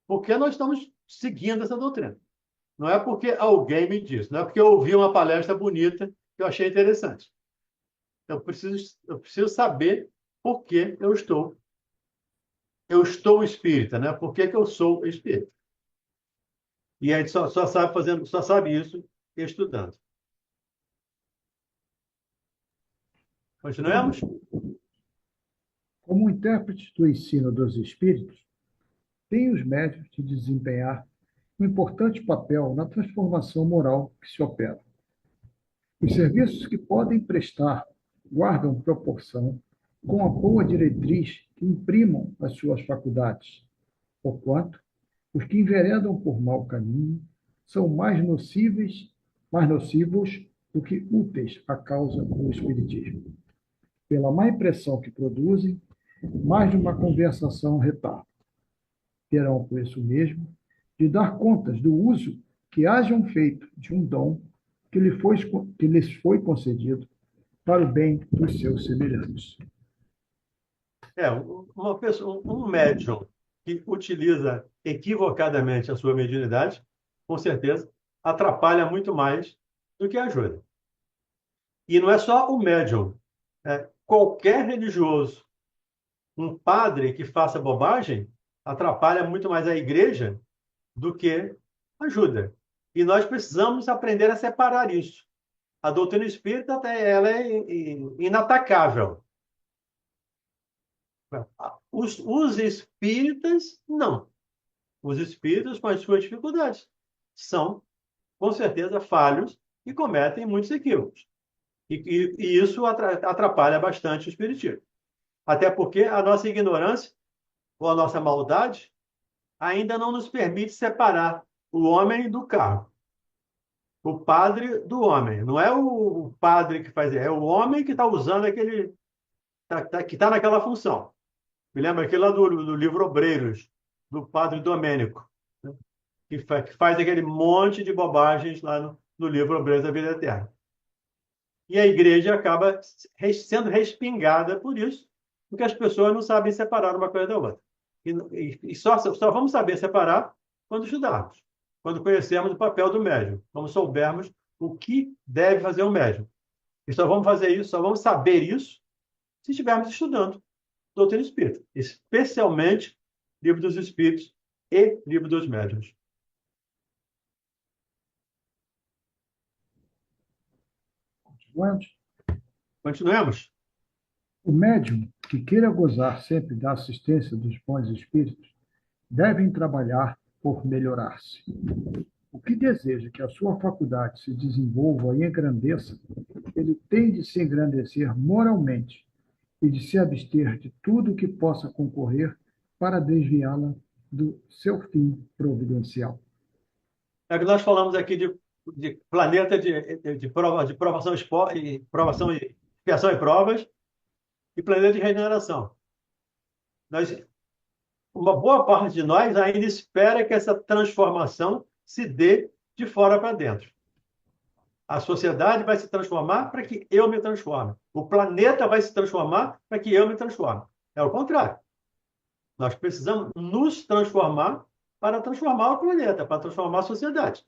Por que nós estamos seguindo essa doutrina? Não é porque alguém me disse, não é porque eu ouvi uma palestra bonita que eu achei interessante. Eu preciso saber por que eu estou espírita, né? Por que eu sou espírita? E a gente só sabe isso estudando. Continuamos? Como intérpretes do ensino dos espíritos, têm os médios de desempenhar um importante papel na transformação moral que se opera. Os serviços que podem prestar guardam proporção com a boa diretriz que imprimam as suas faculdades, porquanto os que enveredam por mau caminho são mais nocivos do que úteis à causa do espiritismo. Pela má impressão que produzem, mais de uma conversação retarda. Terão, por isso mesmo, de dar contas do uso que hajam feito de um dom que lhes foi concedido para o bem dos seus semelhantes. Um médium que utiliza equivocadamente a sua mediunidade, com certeza, atrapalha muito mais do que ajuda. E não é só o médium. Qualquer religioso, um padre que faça bobagem, atrapalha muito mais a igreja do que ajuda. E nós precisamos aprender a separar isso. A doutrina espírita ela é inatacável. Os espíritas, não. Os espíritas, com as suas dificuldades, são, com certeza, falhos e cometem muitos equívocos. E isso atrapalha bastante o espiritismo. Até porque a nossa ignorância ou a nossa maldade ainda não nos permite separar o homem do cargo, o padre do homem. Não é o padre que faz, é o homem que está usando aquele, que está naquela função. Me lembra aquele lá do livro Obreiros, do padre Domênico, né? Que faz aquele monte de bobagens lá no livro Obreiros da Vida Eterna. E a igreja acaba sendo respingada por isso, porque as pessoas não sabem separar uma coisa da outra. E só vamos saber separar quando estudarmos, quando conhecermos o papel do médium, quando soubermos o que deve fazer o médium. E só vamos fazer isso, só vamos saber isso se estivermos estudando doutrina espírita, especialmente Livro dos Espíritos e Livro dos Médiuns. Continuamos. Continuemos. O médium que queira gozar sempre da assistência dos bons espíritos devem trabalhar por melhorar-se. O que deseja que a sua faculdade se desenvolva e engrandeça, ele tem de se engrandecer moralmente e de se abster de tudo que possa concorrer para desviá-la do seu fim providencial. É que nós falamos aqui de planeta de provação, provação e expiação e provas e planeta de regeneração. Uma boa parte de nós ainda espera que essa transformação se dê de fora para dentro. A sociedade vai se transformar para que eu me transforme. O planeta vai se transformar para que eu me transforme. É o contrário. Nós precisamos nos transformar para transformar o planeta, para transformar a sociedade.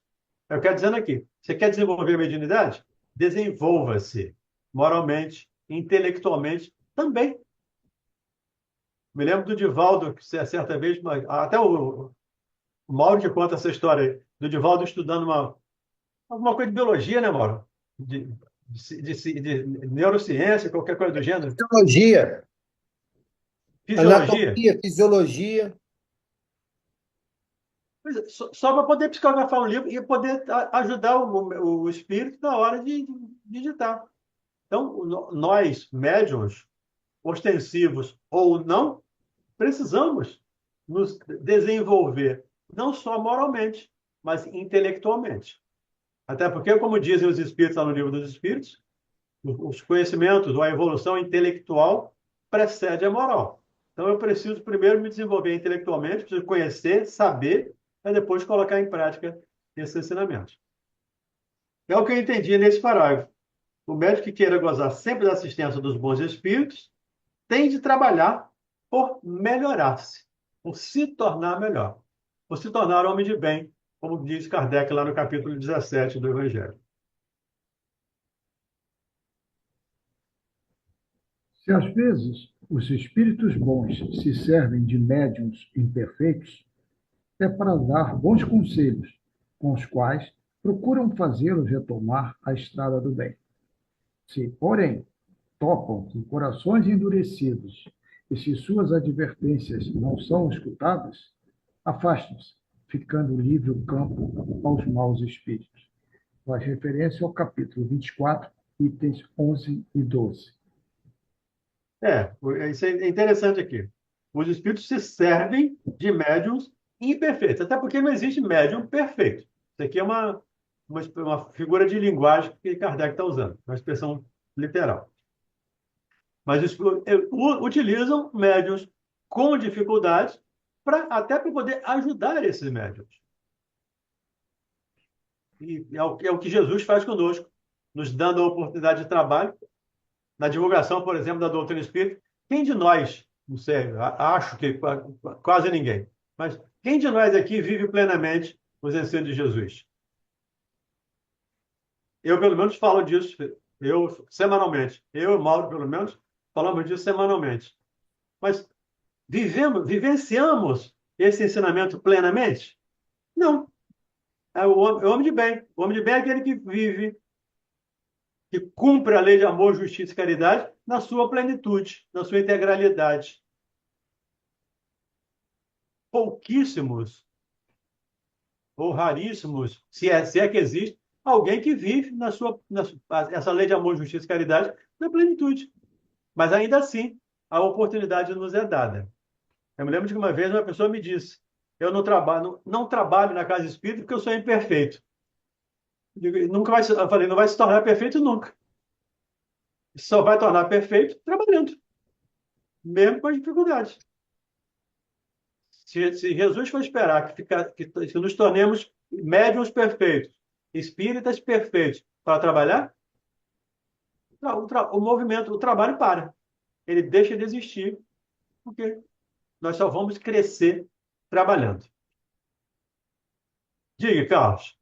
Eu quero dizer aqui, você quer desenvolver a mediunidade? Desenvolva-se moralmente, intelectualmente também. Me lembro do Divaldo, que certa vez, até o Mauro que conta essa história aí, do Divaldo estudando alguma coisa de biologia, né, Mauro? De neurociência, qualquer coisa do gênero. Biologia, Fisiologia. anatomia, fisiologia. Só para poder psicografar um livro e poder ajudar o espírito na hora de digitar. Então, nós, médiuns, ostensivos ou não, precisamos nos desenvolver, não só moralmente, mas intelectualmente. Até porque, como dizem os espíritos lá no Livro dos Espíritos, os conhecimentos ou a evolução intelectual precede a moral. Então, eu preciso primeiro me desenvolver intelectualmente, preciso conhecer, saber, para depois colocar em prática esses ensinamentos. É o que eu entendi nesse parágrafo. O médico que queira gozar sempre da assistência dos bons espíritos tem de trabalhar por melhorar-se, por se tornar melhor, por se tornar homem de bem, como diz Kardec lá no capítulo 17 do Evangelho. Se às vezes os espíritos bons se servem de médiuns imperfeitos, é para dar bons conselhos, com os quais procuram fazê-los retomar a estrada do bem. Se, porém, topam com corações endurecidos e se suas advertências não são escutadas, afastam-se, ficando livre o campo aos maus espíritos. Faz referência ao capítulo 24, itens 11 e 12. Isso é interessante aqui. Os espíritos se servem de médiuns imperfeitos, até porque não existe médium perfeito. Isso aqui é uma figura de linguagem que Kardec está usando, uma expressão literal. Mas utilizam médiuns com dificuldades até para poder ajudar esses médiuns. E é o que Jesus faz conosco, nos dando a oportunidade de trabalho, na divulgação, por exemplo, da doutrina espírita. Quem de nós, não sei, acho que quase ninguém, mas quem de nós aqui vive plenamente os ensinos de Jesus? Eu, pelo menos, falo disso, semanalmente. Eu e o Mauro, pelo menos, falamos disso semanalmente. Mas vivenciamos esse ensinamento plenamente? Não. É o homem de bem. O homem de bem é aquele que vive, que cumpre a lei de amor, justiça e caridade na sua plenitude, na sua integralidade. Pouquíssimos ou raríssimos, se é que existe, alguém que vive essa lei de amor, justiça e caridade na plenitude. Mas ainda assim, a oportunidade nos é dada. Eu me lembro de que uma vez uma pessoa me disse, eu não trabalho na casa espírita porque eu sou imperfeito. Eu falei, não vai se tornar perfeito nunca. Só vai tornar perfeito trabalhando, mesmo com as dificuldades. Se Jesus for esperar que nos tornemos médiuns perfeitos, espíritas perfeitos para trabalhar, o movimento, o trabalho para. Ele deixa de existir, porque nós só vamos crescer trabalhando. Diga, Carlos.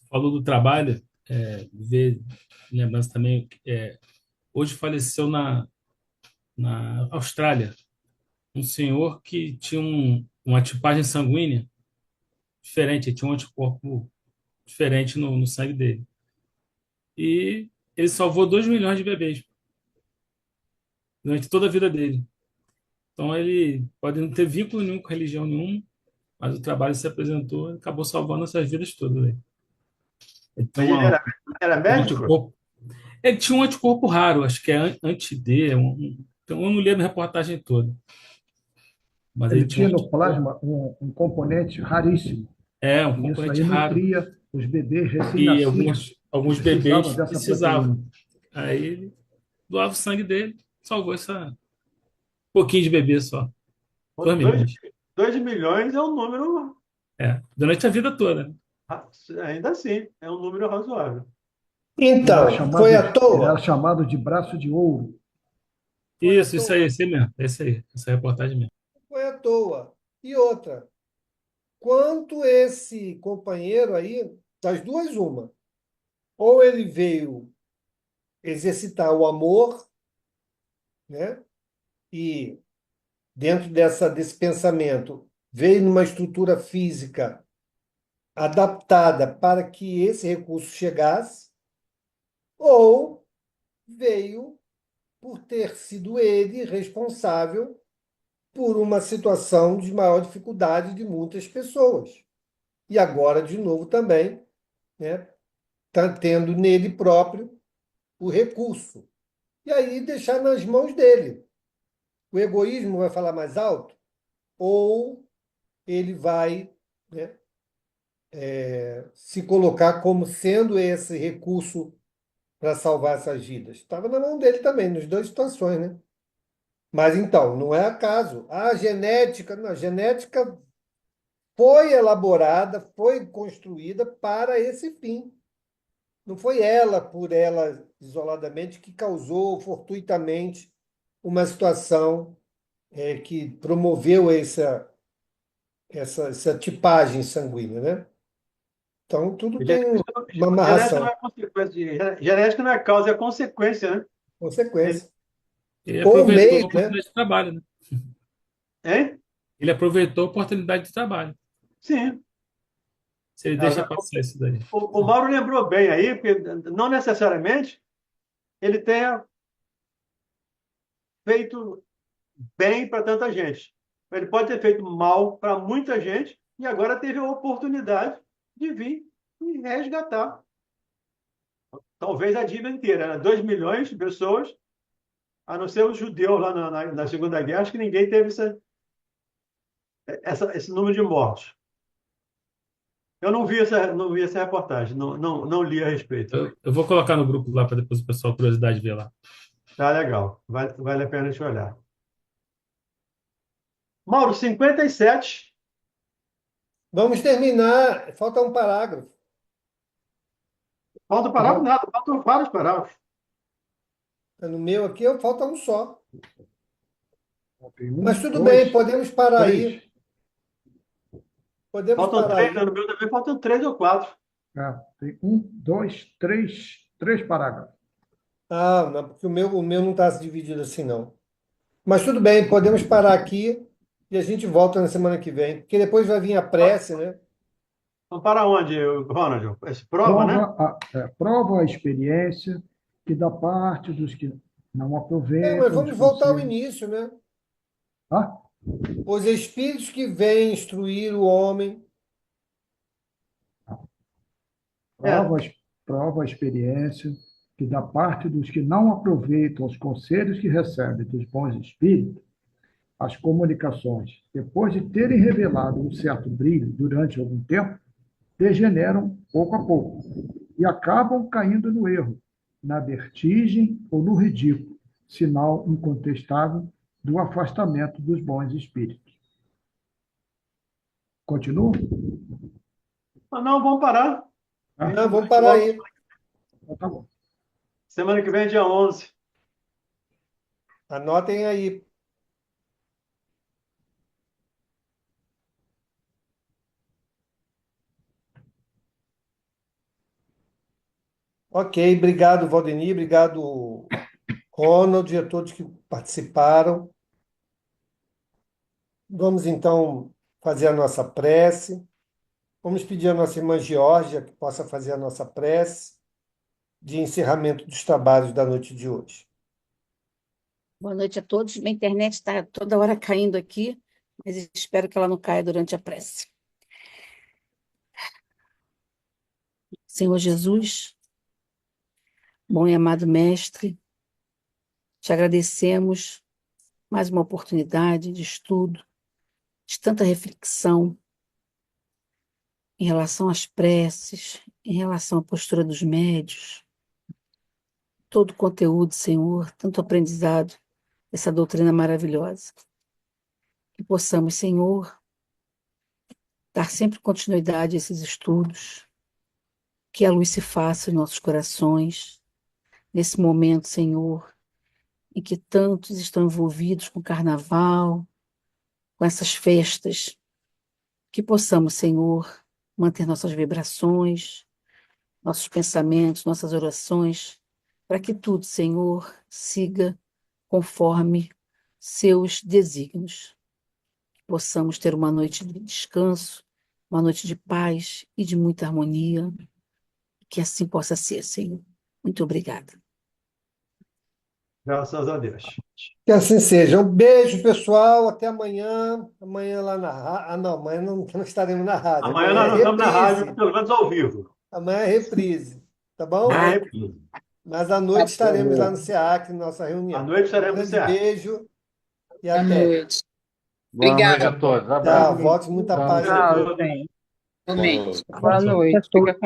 Falou do trabalho, lembrança também, hoje faleceu na Austrália um senhor que tinha uma tipagem sanguínea diferente, tinha um anticorpo diferente no sangue dele. E ele salvou 2 milhões de bebês durante toda a vida dele. Então ele pode não ter vínculo nenhum com religião nenhuma, mas o trabalho se apresentou e acabou salvando essas vidas todas, né? Ele tem Mas ele era um médico? anticorpo. Ele tinha um anticorpo raro, acho que é anti-D. Então eu não li a reportagem toda. Mas Ele ele tinha tinha um no anticorpo. plasma um componente raríssimo. Um E isso componente aí raro. nutria os bebês E recém-nascidos que alguns precisavam bebês dessa precisavam. proteína. Aí ele doava o sangue dele, salvou essa pouquinho de bebê só. 2 2, milhões. 2 milhões é um número, Durante a vida toda, né? ainda assim, é um número razoável. Então, foi à Ele era toa? chamado de braço de ouro. Foi à Isso aí, toa? esse aí mesmo. Esse aí, essa reportagem mesmo. Foi à toa. E outra, quanto esse companheiro aí, das duas, uma. Ou ele veio exercitar o amor, né? E dentro desse pensamento, veio numa estrutura física adaptada para que esse recurso chegasse, ou veio por ter sido ele responsável por uma situação de maior dificuldade de muitas pessoas. E agora, de novo, também, né, tá tendo nele próprio o recurso. E aí deixar nas mãos dele. O egoísmo vai falar mais alto? Ou ele vai, né, se colocar como sendo esse recurso para salvar essas vidas? Estava na mão dele também, nas duas situações, né? Mas então, não é acaso. A genética, não, a genética foi elaborada, foi construída para esse fim. Não foi ela, por ela isoladamente, que causou fortuitamente uma situação que promoveu essa tipagem sanguínea, né? Então, tudo tem uma Genética não amarração, é consequência, genética não é causa, é consequência, né? Ele, consequência. Ele Ou aproveitou a meio, né? oportunidade de trabalho, né? hein? Ele aproveitou a oportunidade de trabalho. Sim. Se ele deixa passar isso daí. O Mauro lembrou bem aí, porque não necessariamente ele tenha feito bem para tanta gente. Ele pode ter feito mal para muita gente e agora teve a oportunidade de vir e resgatar. Talvez a dívida inteira, né? 2 milhões de pessoas, a não ser os judeus lá na Segunda Guerra, acho que ninguém teve esse número de mortos. Eu não vi essa reportagem, não li a respeito. Eu vou colocar no grupo lá para depois o pessoal, curiosidade, ver lá. Tá legal, vale a pena a gente olhar. Mauro, 57. Vamos terminar. Falta um parágrafo. Falta parágrafo nada, faltam vários parágrafos. No meu aqui, falta um só. Tem Mas tudo dois, bem, podemos parar três. aí. Podemos Faltam parar três, aí. no meu também faltam 3 ou 4. Tem dois, três parágrafos. Ah, não, porque o meu não está dividido assim, não. Mas tudo bem, podemos parar aqui e a gente volta na semana que vem. Porque depois vai vir a prece, né? Então, para onde, Ronald? Essa prova, né? Prova a experiência que da parte dos que não Mas aproveitam os vamos voltar ao conselhos. início, né? Ah, Os espíritos que vêm instruir o homem. É, prova, prova a experiência que da parte dos que não aproveitam os conselhos que recebem dos bons espíritos, As comunicações, depois de terem revelado um certo brilho durante algum tempo, degeneram pouco a pouco e acabam caindo no erro, na vertigem ou no ridículo, sinal incontestável do afastamento dos bons espíritos. Continua? Mas não, vamos parar. Não, vamos parar aí. Então, tá bom. Semana que vem é dia 11. Anotem aí. Ok, obrigado, Valdemir, obrigado, Ronald, e a todos que participaram. Vamos então fazer a nossa prece. Vamos pedir à nossa irmã Geórgia que possa fazer a nossa prece de encerramento dos trabalhos da noite de hoje. Boa noite a todos. Minha internet está toda hora caindo aqui, mas espero que ela não caia durante a prece. Senhor Jesus, bom e amado Mestre, te agradecemos mais uma oportunidade de estudo, de tanta reflexão em relação às preces, em relação à postura dos médios, todo o conteúdo, Senhor, tanto aprendizado, essa doutrina maravilhosa. Que possamos, Senhor, dar sempre continuidade a esses estudos, que a luz se faça em nossos corações, nesse momento, Senhor, em que tantos estão envolvidos com o carnaval, com essas festas, que possamos, Senhor, manter nossas vibrações, nossos pensamentos, nossas orações, para que tudo, Senhor, siga conforme seus desígnios. Que possamos ter uma noite de descanso, uma noite de paz e de muita harmonia, que assim possa ser, Senhor. Muito obrigada. Graças a Deus. Que assim seja. Um beijo, pessoal. Até amanhã. Amanhã lá na rádio. Ah, não, amanhã não estaremos na rádio. Amanhã Amanhã nós é não estamos na rádio, reprise. pelo menos ao vivo. Amanhã é reprise. Tá Amanhã é bom? reprise. Mas à noite estaremos lá no SEAC, nossa reunião. À noite estaremos Um no grande SEAC. beijo e Boa até. noite. Boa noite Obrigada. a todos. Tchau. Abraço. Volte muita Boa paz noite a a Tchau, todos. todos. gente. Amém. Boa noite. Fica com